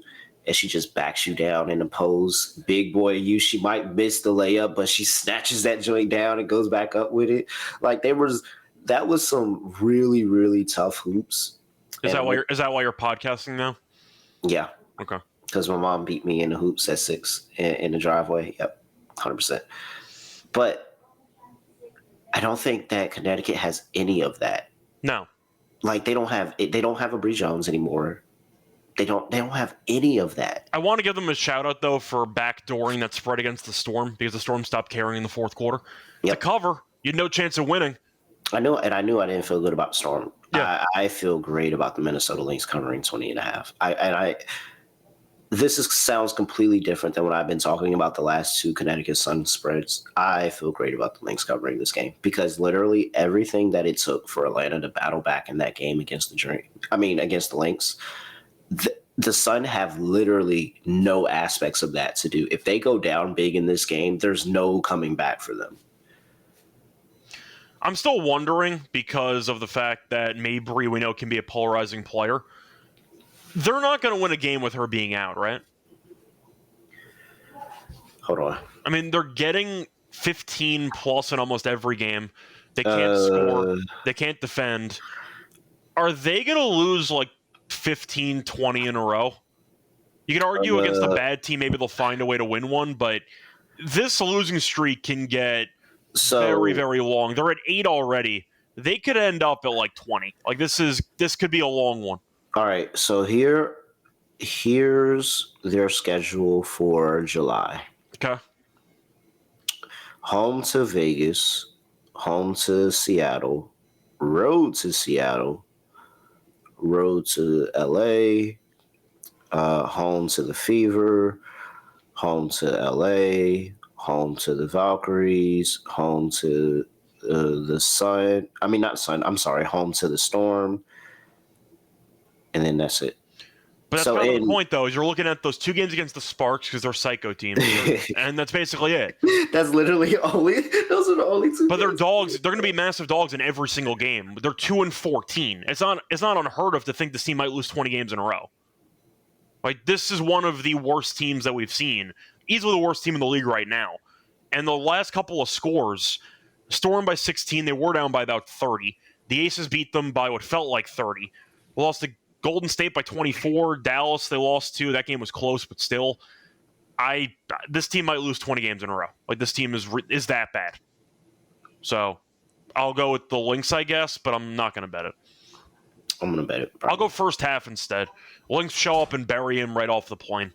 And she just backs you down in the pose. Big boy you. She might miss the layup, but she snatches that joint down and goes back up with it. Like, that was some really, really tough hoops. Is that why you're podcasting now? Yeah. Okay. Because my mom beat me in the hoops at 6 in the driveway. Yep, 100%. But I don't think that Connecticut has any of that. No. Like, they don't have a Bree Jones anymore. They don't have any of that. I want to give them a shout out though for backdooring that spread against the Storm because the Storm stopped carrying in the fourth quarter. It's a cover. You had no chance of winning. I knew I didn't feel good about Storm. Yeah. I feel great about the Minnesota Lynx covering 20.5. This sounds completely different than what I've been talking about the last 2 Connecticut Sun spreads. I feel great about the Lynx covering this game because literally everything that it took for Atlanta to battle back in that game against against the Lynx, the Sun have literally no aspects of that to do. If they go down big in this game, there's no coming back for them. I'm still wondering because of the fact that Mabry, we know, can be a polarizing player. They're not going to win a game with her being out, right? Hold on. I mean, they're getting 15 plus in almost every game. They can't score. They can't defend. Are they going to lose like 15, 20 in a row? You can argue against a bad team, maybe they'll find a way to win one, but this losing streak can get very, very long. They're at 8 already. They could end up at like 20. Like, this could be a long one. All right, so here's their schedule for July. Okay. Home to Vegas, home to Seattle, road to Seattle, road to LA, home to the Fever, home to LA, home to the Valkyries, home to the Sun. I mean, not Sun. I'm sorry, home to the Storm. And then that's it. But that's kind of the point, though, is you're looking at those 2 games against the Sparks because they're psycho teams, and that's basically it. That's literally those are the only 2. But they're dogs. They're going to be massive dogs in every single game. They're 2-14. It's not unheard of to think this team might lose 20 games in a row. Like, this is one of the worst teams that we've seen. Easily the worst team in the league right now. And the last couple of scores, Storm by 16, they were down by about 30. The Aces beat them by what felt like 30. We lost to Golden State by 24. Dallas, they lost to. That game was close, but still. This team might lose 20 games in a row. Like, this team is that bad. So, I'll go with the Lynx, I guess, but I'm not going to bet it. I'm going to bet it. Probably. I'll go first half instead. Lynx show up and bury him right off the plane.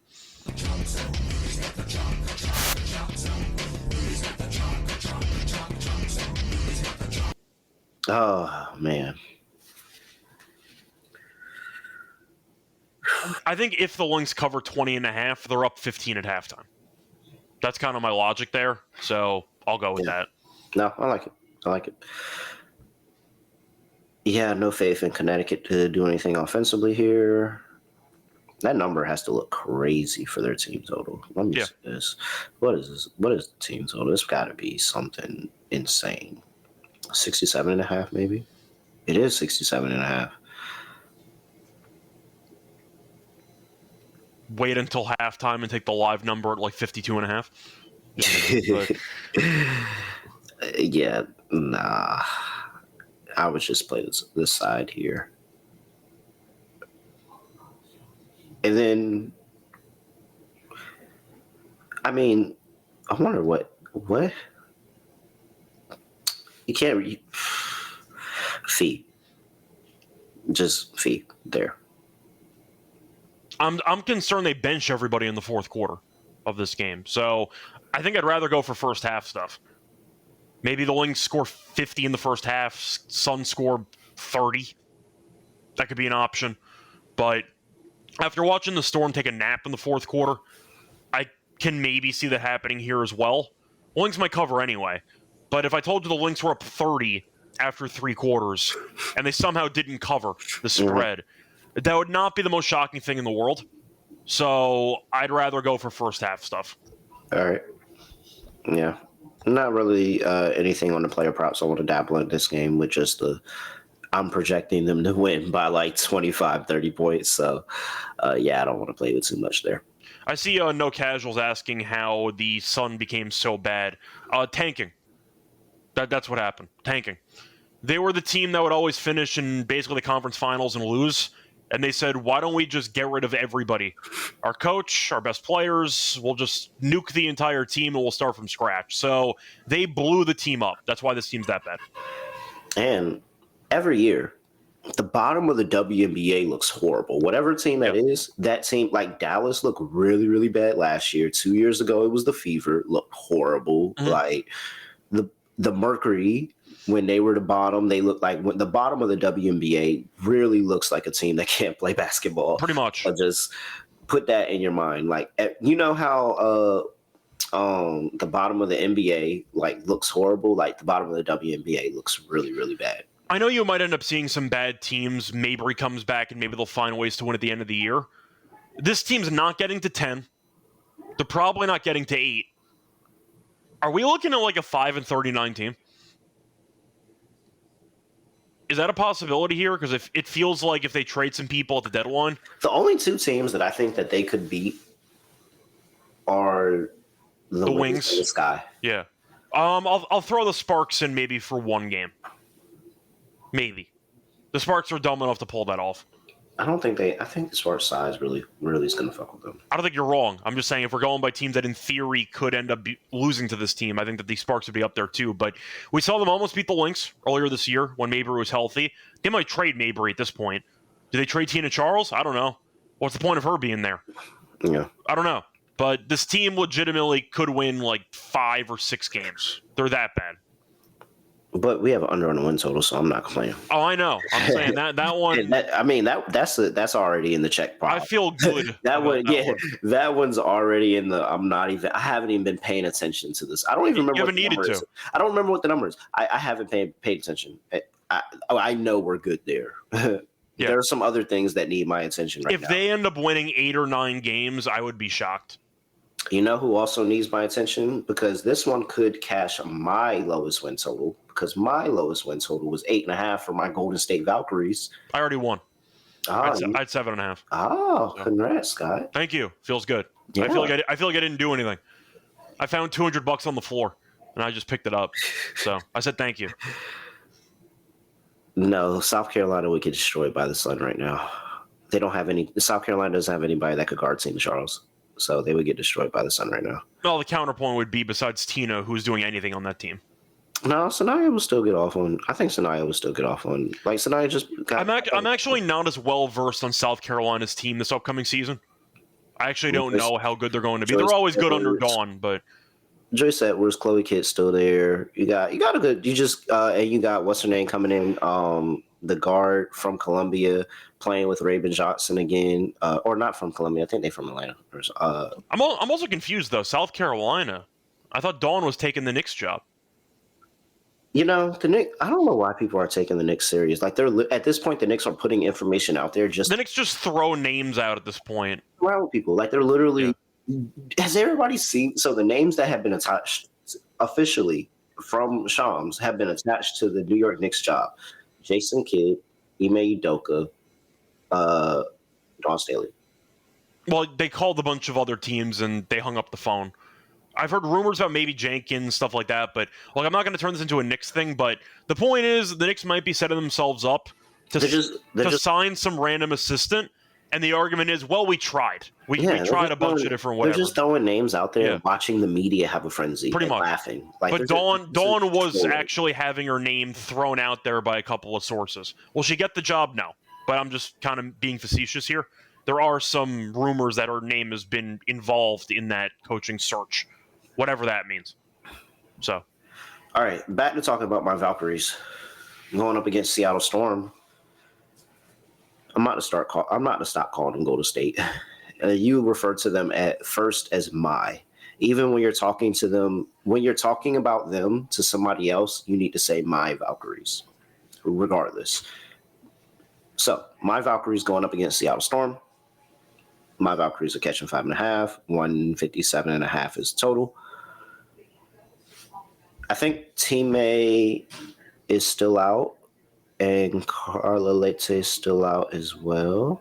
Oh, man. I think if the Lynx cover 20.5, they're up 15 at halftime. That's kind of my logic there, so I'll go with that. No, I like it. Yeah, no faith in Connecticut to do anything offensively here. That number has to look crazy for their team total. Let me see this. What is this? What is the team total? It's got to be something insane. 67.5, maybe? It is 67.5. Wait until halftime and take the live number at like 52.5. Yeah, nah. I would just play this side here. And then, I mean, I wonder what you can't fee. just fee there. I'm concerned they bench everybody in the fourth quarter of this game. So I think I'd rather go for first half stuff. Maybe the Lynx score 50 in the first half, Suns score 30. That could be an option. But after watching the Storm take a nap in the fourth quarter, I can maybe see that happening here as well. Lynx might cover anyway. But if I told you the Lynx were up 30 after 3 quarters and they somehow didn't cover the spread, that would not be the most shocking thing in the world. So I'd rather go for first half stuff. All right. Yeah. Not really anything on the player props I want to dabble in this game with just I'm projecting them to win by like 25, 30 points. So, yeah, I don't want to play with too much there. I see No Casuals asking how the Sun became so bad. Tanking. That's what happened. Tanking. They were the team that would always finish in basically the conference finals and lose. And they said, why don't we just get rid of everybody? Our coach, our best players, we'll just nuke the entire team and we'll start from scratch. So they blew the team up. That's why this team's that bad. And every year, the bottom of the WNBA looks horrible. Whatever team that is, that team, like Dallas, looked really, really bad last year. 2 years ago, it was the Fever, looked horrible. Like the Mercury, when they were the bottom, they look like when the bottom of the WNBA really looks like a team that can't play basketball. Pretty much. So just put that in your mind. Like, you know how the bottom of the NBA like looks horrible? Like the bottom of the WNBA looks really, really bad. I know you might end up seeing some bad teams. Mabry comes back and maybe they'll find ways to win at the end of the year. This team's not getting to 10. They're probably not getting to 8. Are we looking at like a 5-39 team? Is that a possibility here? Because if it feels like if they trade some people at the deadline. The only 2 teams that I think that they could beat are the Wings and the Sky. Yeah. I'll throw the Sparks in maybe for 1 game. Maybe. The Sparks are dumb enough to pull that off. I think the Sparks size really is going to fuck with them. I don't think you're wrong. I'm just saying if we're going by teams that in theory could end up losing to this team, I think that the Sparks would be up there too. But we saw them almost beat the Lynx earlier this year when Mabry was healthy. They might trade Mabry at this point. Do they trade Tina Charles? I don't know. What's the point of her being there? Yeah. I don't know. But this team legitimately could win like 5 or 6 games. They're that bad. But we have an under on the win total, so I'm not complaining. Oh, I know. I'm saying that one. That's already in the check box. I feel good. That one's already in the. I haven't even been paying attention to this. I don't even remember. You haven't needed to. I don't remember what the number is. I haven't paid attention. I know we're good there. Yeah. There are some other things that need my attention right now. If they end up winning 8 or 9 games, I would be shocked. You know who also needs my attention? Because this one could cash my lowest win total. Because my lowest win total was 8.5 for my Golden State Valkyries. I already won. I'd 7.5. Oh, congrats, Scott. Thank you. Feels good. Yeah. I feel like I didn't do anything. I found $200 on the floor, and I just picked it up. So I said thank you. No, South Carolina would get destroyed by the Sun right now. They don't have any. South Carolina doesn't have anybody that could guard Tina Charles. So they would get destroyed by the Sun right now. Well, the counterpoint would be besides Tina, who's doing anything on that team. No, Sanaya will still get off on. I think Sanaya will still get off on. Like Sanaya just got. I'm actually not as well versed on South Carolina's team this upcoming season. I actually don't know how good they're going to be. They're always good under Dawn, but Joyce Edwards, Chloe Kitt's still there. You got a good. You just and you got what's her name coming in. The guard from Columbia playing with Raven Johnson again, or not from Columbia. I think they're from Atlanta. I'm also confused though. South Carolina. I thought Dawn was taking the Knicks job. You know, the Knicks. I don't know why people are taking the Knicks serious. Like they're at this point, the Knicks are putting information out there. Just the Knicks just throw names out at this point. Around people, like they're literally. Yeah. Has everybody seen? So the names that have been attached officially from Shams have been attached to the New York Knicks job: Jason Kidd, Ime Udoka, Dawn Staley. Well, they called a bunch of other teams and they hung up the phone. I've heard rumors about maybe Jenkins, stuff like that, but like I'm not going to turn this into a Knicks thing, but the point is the Knicks might be setting themselves up to sign some random assistant, and the argument is, well, we tried. We tried a bunch of different whatever. They're just throwing names out there and watching the media have a frenzy. Pretty much. Laughing. Like, but Dawn was actually having her name thrown out there by a couple of sources. Will she get the job? No. but I'm just kind of being facetious here. There are some rumors that her name has been involved in that coaching search, whatever that means. So, all right, back to talking about my Valkyries going up against Seattle Storm. I'm not to stop calling them Golden State. You refer to them at first as my. Even when you're talking to them, when you're talking about them to somebody else, you need to say my Valkyries, regardless. So my Valkyries going up against Seattle Storm. My Valkyries are catching 5.5. 157.5 is total. I think Team A is still out, and Carla Leite is still out as well.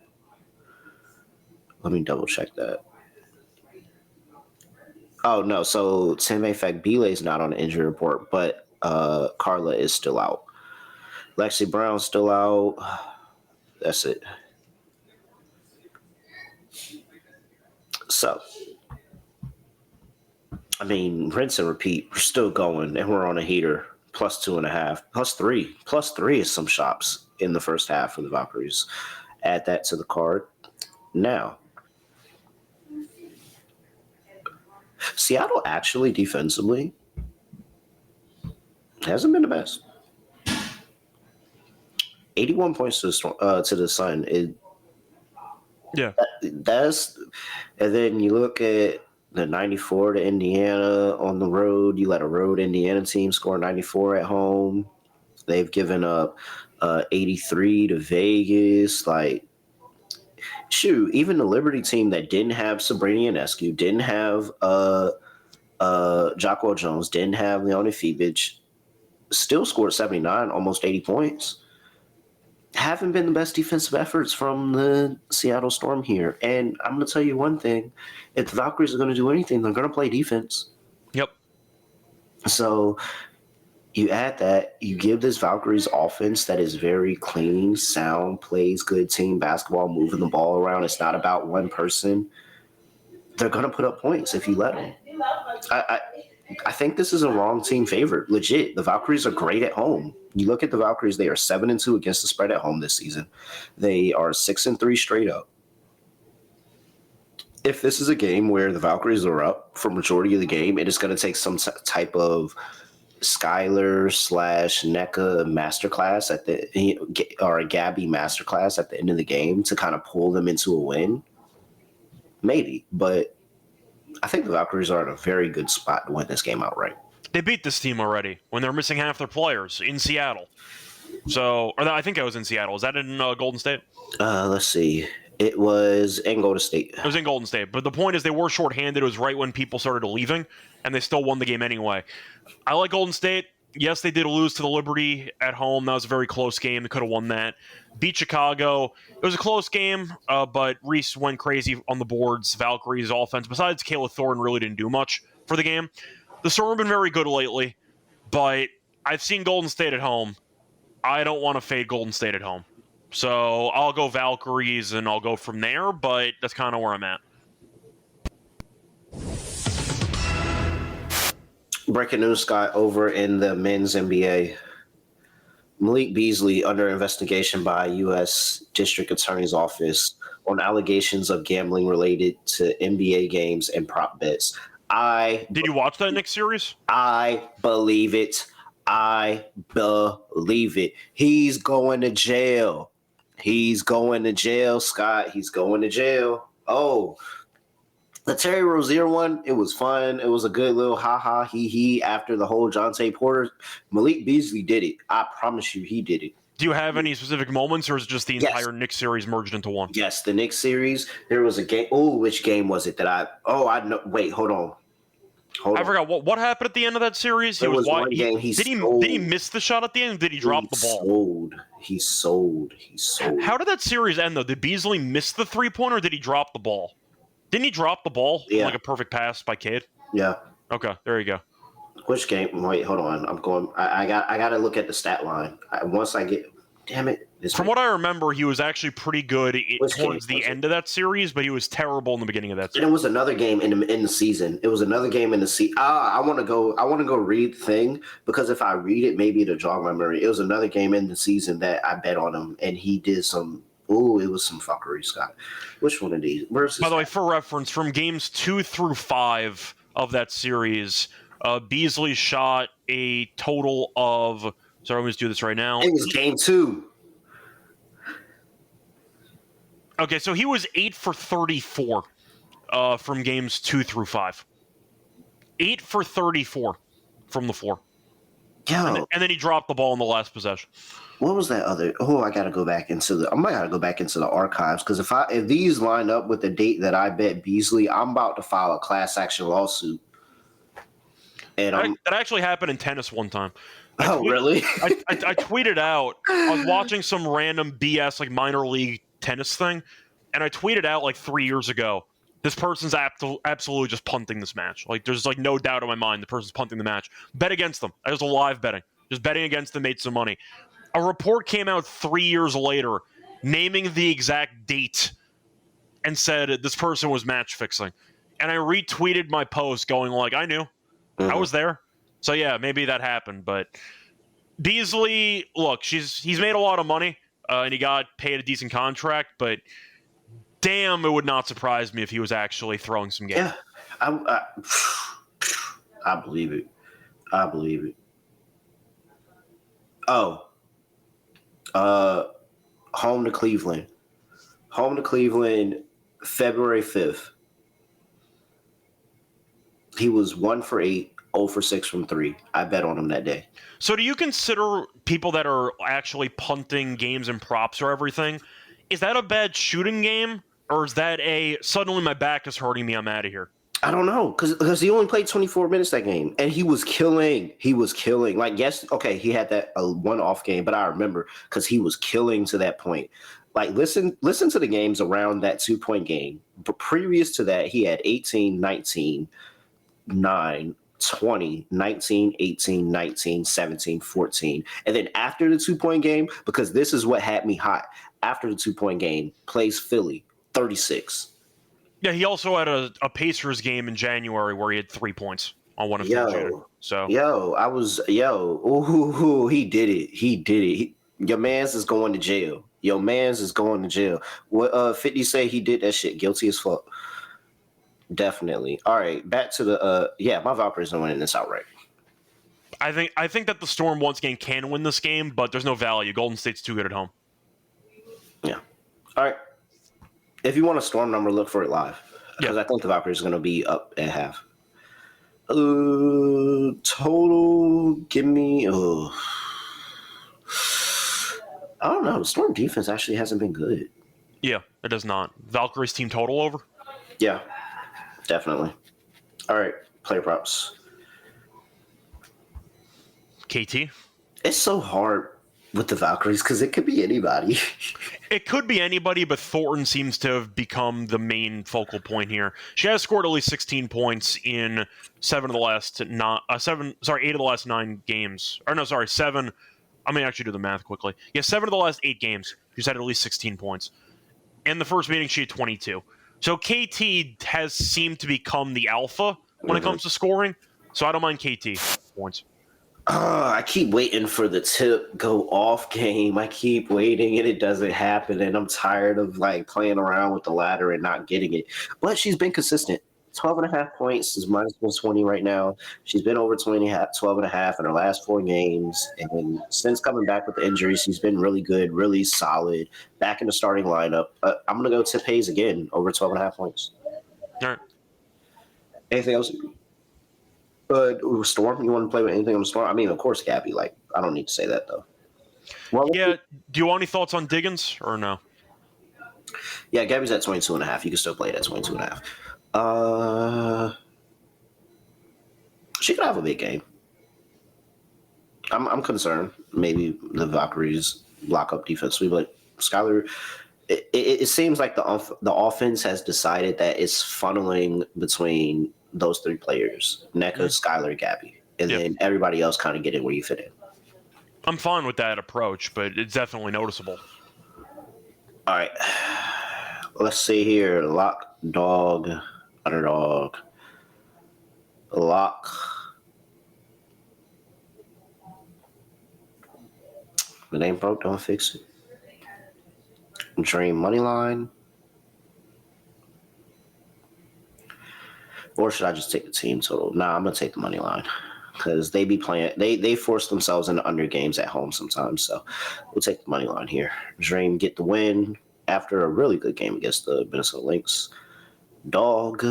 Let me double check that. Oh, no. So Team A Fagbile is not on the injury report, but Carla is still out. Lexi Brown's still out. That's it. So, I mean, rinse and repeat. We're still going, and we're on a heater. Plus 2.5. Plus 3. Plus 3 is some shops in the first half for the Valkyries. Add that to the card. Now, Seattle actually defensively hasn't been the best. 81 points to the Sun. That's, and then you look at the 94 to Indiana on the road. You let a road Indiana team score 94 at home. They've given up 83 to Vegas. Like, shoot, even the Liberty team that didn't have Sabrina Ionescu, didn't have Jocko Jones, didn't have Leone Fibic, still scored 79, almost 80 points. Haven't been the best defensive efforts from the Seattle Storm here. And I'm going to tell you one thing. If the Valkyries are going to do anything, they're going to play defense. Yep. So you add that, you give this Valkyries offense that is very clean, sound, plays good team basketball, moving the ball around. It's not about one person. They're going to put up points if you let them. I think this is a wrong team favorite. Legit, the Valkyries are great at home. You look at the Valkyries; they are 7-2 against the spread at home this season. They are 6-3 straight up. If this is a game where the Valkyries are up for majority of the game, it is going to take some type of Skylar / NECA masterclass or a Gabby masterclass at the end of the game to kind of pull them into a win. Maybe, but I think the Valkyries are in a very good spot to win this game outright. They beat this team already when they're missing half their players in Seattle. So, I think I was in Seattle. Is that in Golden State? Let's see. It was in Golden State. It was in Golden State. But the point is they were shorthanded. It was right when people started leaving, and they still won the game anyway. I like Golden State. Yes, they did lose to the Liberty at home. That was a very close game. They could have won that. Beat Chicago. It was a close game, but Reese went crazy on the boards. Valkyries' offense, besides Kayla Thornton, really didn't do much for the game. The Storm have been very good lately, but I've seen Golden State at home. I don't want to fade Golden State at home. So I'll go Valkyries, and I'll go from there, but that's kind of where I'm at. Breaking news, Scott, over in the men's NBA. Malik Beasley under investigation by U.S. District Attorney's Office on allegations of gambling related to NBA games and prop bets. Did you watch that Knicks series? I believe it. I believe it. He's going to jail. He's going to jail, Scott. He's going to jail. Oh, the Terry Rozier one, it was fun. It was a good little ha-ha, he after the whole Jonte Porter. Malik Beasley did it. I promise you he did it. Do you have any specific moments, or is it just the entire Knicks series merged into one? Yes, the Knicks series. There was a game. Oh, which game was it that I know. Wait, hold on. I forgot what happened at the end of that series. There was one game did he miss the shot at the end? Or did he drop the ball? He sold. How did that series end though? Did Beasley miss the 3-pointer, or did he drop the ball? Didn't he drop the ball? Yeah. Like a perfect pass by Cade? Yeah. Okay, there you go. Which game? Wait, hold on. I'm going. I got to look at the stat line. Damn it. From what I remember, he was actually pretty good towards the end of that series, but he was terrible in the beginning of that series. And it was another game in the season. It was another game in the season. I want to go read the thing, because if I read it, maybe it'll jog my memory. It was another game in the season that I bet on him, and he did some Oh, it was some fuckery, Scott. Which one of these? Where's this? By the way, for reference, from games 2 through 5 of that series, Beasley shot a total of. Sorry, let me just do this right now. It was game 2. Okay, so he was 8 for 34 from games 2 through 5. 8 for 34 from the floor. Yo. And then he dropped the ball in the last possession. What was that other? Oh, I gotta go back into the. I might gotta go back into the archives because if these line up with the date that I bet Beasley, I'm about to file a class action lawsuit. And that actually happened in tennis one time. Really? I tweeted out. I was watching some random BS like minor league tennis thing, and I tweeted out like 3 years ago. This person's absolutely just punting this match. Like, there's like no doubt in my mind the person's punting the match. Bet against them. I was live betting. Just betting against them, made some money. A report came out 3 years later naming the exact date and said this person was match fixing. And I retweeted my post going like, I knew. I was there. So yeah, maybe that happened. But Beasley, look, he's made a lot of money and he got paid a decent contract, but damn, it would not surprise me if he was actually throwing some games. Yeah, I believe it. I believe it. Oh, home to Cleveland. Home to Cleveland, February 5th. He was 1 for 8, 0 for 6 from 3. I bet on him that day. So do you consider people that are actually punting games and props or everything, is that a bad shooting game? Or is that suddenly my back is hurting me, I'm out of here? I don't know, because he only played 24 minutes that game, and he was killing. He was killing. Like, yes, okay, he had that one off game, but I remember because he was killing to that point. Like, listen to the games around that 2-point game. But previous to that, he had 18, 19, 9, 20, 19, 18, 19, 17, 14. And then after the 2-point game, because this is what had me hot, after the 2-point game, plays Philly, 36. Yeah, he also had a Pacers game in January where he had 3 points on one of the Ooh, he did it. He did it. Your man's is going to jail. Your man's is going to jail. What 50 say he did that shit? Guilty as fuck. Definitely. All right, back to the my Valkyries are winning this outright. I think that the Storm once again can win this game, but there's no value. Golden State's too good at home. Yeah. All right. If you want a Storm number, look for it live. Because I think the Valkyries are going to be up at half. Total, give me... I don't know. The Storm defense actually hasn't been good. Yeah, it does not. Valkyries team total over? Yeah, definitely. All right, player props. KT? It's so hard with the Valkyries because it could be anybody. It could be anybody, but Thornton seems to have become the main focal point here. She has scored at least 16 points in 8 of the last 9 games. Or no, sorry, 7. I'm going to actually do the math quickly. Yeah, 7 of the last 8 games. She's had at least 16 points. In the first meeting, she had 22. So KT has seemed to become the alpha when it comes to scoring. So I don't mind KT points. I keep waiting for the tip go off game. I keep waiting and it doesn't happen. And I'm tired of like playing around with the ladder and not getting it. But she's been consistent. 12.5 points is minus 120 right now. She's been over 12.5 in her last 4 games. And since coming back with the injury, she's been really good, really solid. Back in the starting lineup. I'm going to go Tip Hayes again, over 12.5 points. All right. Anything else? Storm, you want to play with anything on the Storm? I mean, of course, Gabby. Like, I don't need to say that, though. Well, yeah. Do you want any thoughts on Diggins or no? Yeah, Gabby's at 22.5. You can still play it at 22.5. She could have a big game. I'm concerned. Maybe the Valkyries lock up defensively, but Skylar, it seems like the offense has decided that it's funneling between those 3 players: NECA, Skylar, Gabby, and then everybody else kind of get in where you fit in. I'm fine with that approach, but it's definitely noticeable. All right, let's see here: lock, dog, underdog, lock. The name broke, don't fix it. Dream money line. Or should I just take the team total? Nah, I'm going to take the money line. Because they be playing, they force themselves into under games at home sometimes. So we'll take the money line here. Dream get the win after a really good game against the Minnesota Lynx. Dog.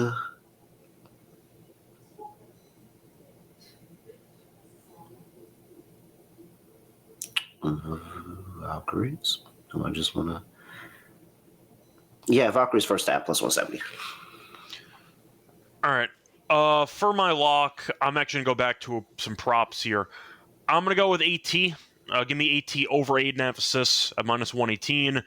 Valkyries. Do I just want to? Yeah, Valkyries first stat plus 170. All right. For my lock, I'm actually going to go back to some props here. I'm going to go with AT. Give me AT over 8.5 assists at minus 118.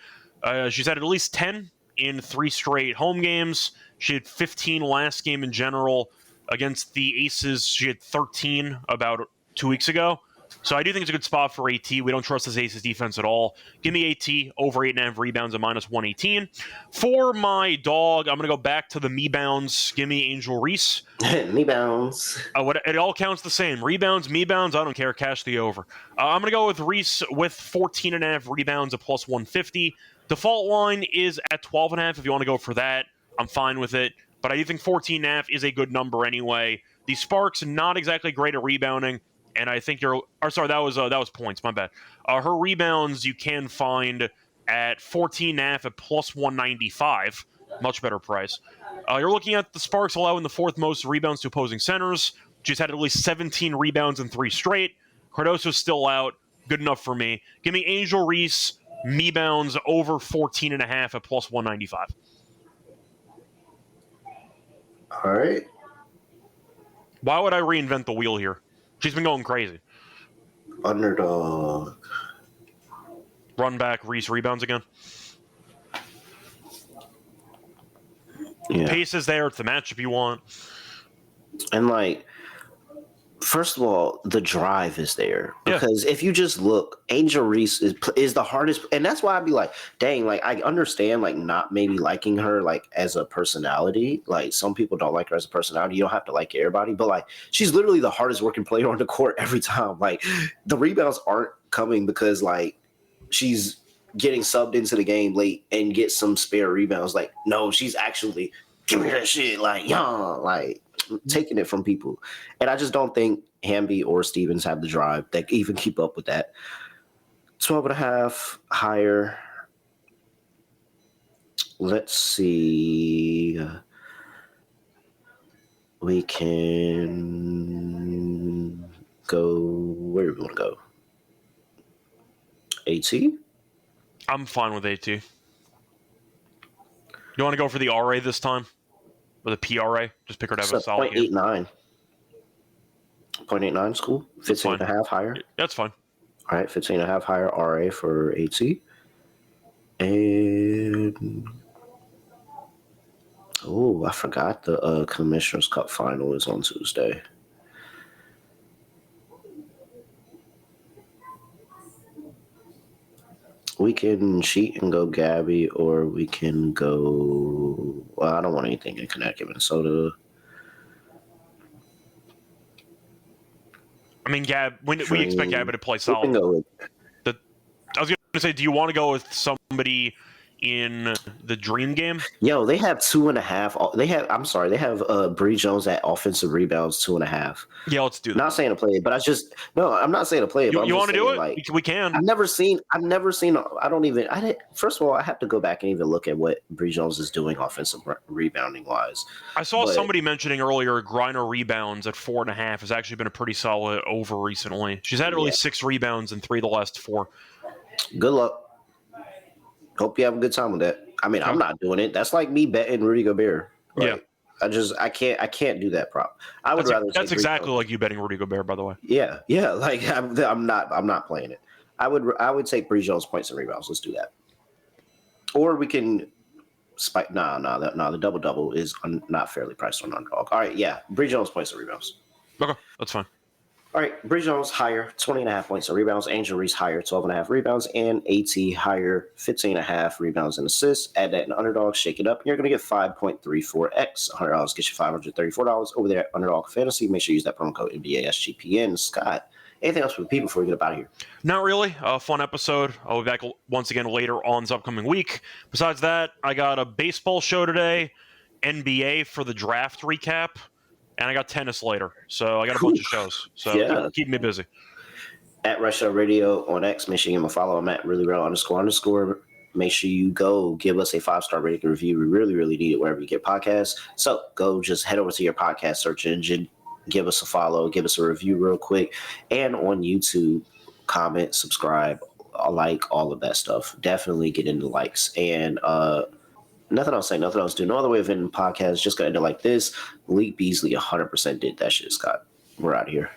She's had at least 10 in 3 straight home games. She had 15 last game in general. Against the Aces, she had 13 about 2 weeks ago. So I do think it's a good spot for AT. We don't trust this Aces defense at all. Give me AT over 8.5 rebounds at minus 118. For my dog, I'm going to go back to the me-bounds. Give me Angel Reese. Me-bounds. It all counts the same. Rebounds, me-bounds, I don't care. Cash the over. I'm going to go with Reese with 14.5 rebounds at plus 150. Default line is at 12.5 if you want to go for that. I'm fine with it. But I do think 14.5 is a good number anyway. The Sparks, not exactly great at rebounding. And I think that was points. My bad. Her rebounds you can find at 14.5 at plus 195. Much better price. You're looking at the Sparks allowing the 4th most rebounds to opposing centers. She's had at least 17 rebounds in 3 straight. Cardoso's still out. Good enough for me. Give me Angel Reese, me-bounds over 14.5 at plus 195. All right. Why would I reinvent the wheel here? She's been going crazy. Underdog. Run back, Reese rebounds again. Yeah. Pace is there. It's the matchup you want. And, like, first of all, the drive is there. Because if you just look, Angel Reese is the hardest. And that's why I'd be like, dang, like, I understand, like, not maybe liking her, like, as a personality. Like, some people don't like her as a personality. You don't have to like everybody. But, like, she's literally the hardest working player on the court every time. Like, the rebounds aren't coming because, like, she's getting subbed into the game late and get some spare rebounds. Like, no, she's actually, give me that shit. Like, like, taking it from people. And I just don't think Hamby or Stevens have the drive that can even keep up with that. 12.5 higher. Let's see. We can go. Where do we want to go? AT? I'm fine with AT. You want to go for the RA this time? With a PRA? Just pick her to have a solid game. 0.89. 0.89 school. 15.5 higher. That's fine. All right, 15.5 higher RA for AT. And I forgot the Commissioner's Cup final is on Tuesday. We can cheat and go Gabby, or we can go. Well, I don't want anything in Connecticut, Minnesota. I mean, we expect Gabby to play solid. We can go with. I was going to say, do you want to go with somebody in the dream game? Yo, they have 2.5. They have Bree Jones at offensive rebounds 2.5. Yeah, let's do that. Not saying to play it, but I'm not saying to play it. You want to do it? Like, we can. I've never seen. First of all, I have to go back and even look at what Bree Jones is doing offensive rebounding wise. I saw somebody mentioning earlier Griner rebounds at 4.5 has actually been a pretty solid over recently. She's had at least 6 rebounds in 3 of the last 4. Good luck. Hope you have a good time with that. I mean, I'm not doing it. That's like me betting Rudy Gobert. Right? Yeah. I can't do that prop. That's exactly like you betting Rudy Gobert, by the way. Yeah. Like I'm not playing it. I would take Bree Jones points and rebounds. Let's do that. Or we can spike. The double is not fairly priced on underdog. All right, yeah, Bree Jones points and rebounds. Okay, that's fine. All right, Bree Jones higher, 20.5 points and rebounds. Angel Reese higher, 12.5 rebounds. And AT higher, 15.5 rebounds and assists. Add that in underdog, shake it up. And you're going to get 5.34x. $100 gets you $534 over there at Underdog Fantasy. Make sure you use that promo code NBA SGPN. Scott, Anything else for the people before we get up out of here? Not really. A fun episode. I'll be back once again later on this upcoming week. Besides that, I got a baseball show today, NBA for the draft recap, and I got tennis later. So I got a bunch of shows. So keep me busy. At Reichel Radio on X, make sure you give me a follow. I'm at __. Make sure you go give us a 5-star rating and review. We really, really need it wherever you get podcasts. So go just head over to your podcast search engine, give us a follow, give us a review real quick. And on YouTube, comment, subscribe, like, all of that stuff. Definitely get into likes. And nothing else to say, nothing else to do. No other way of ending the podcast. Just got to end it like this. Malik Beasley 100% did that shit, Scott. We're out of here.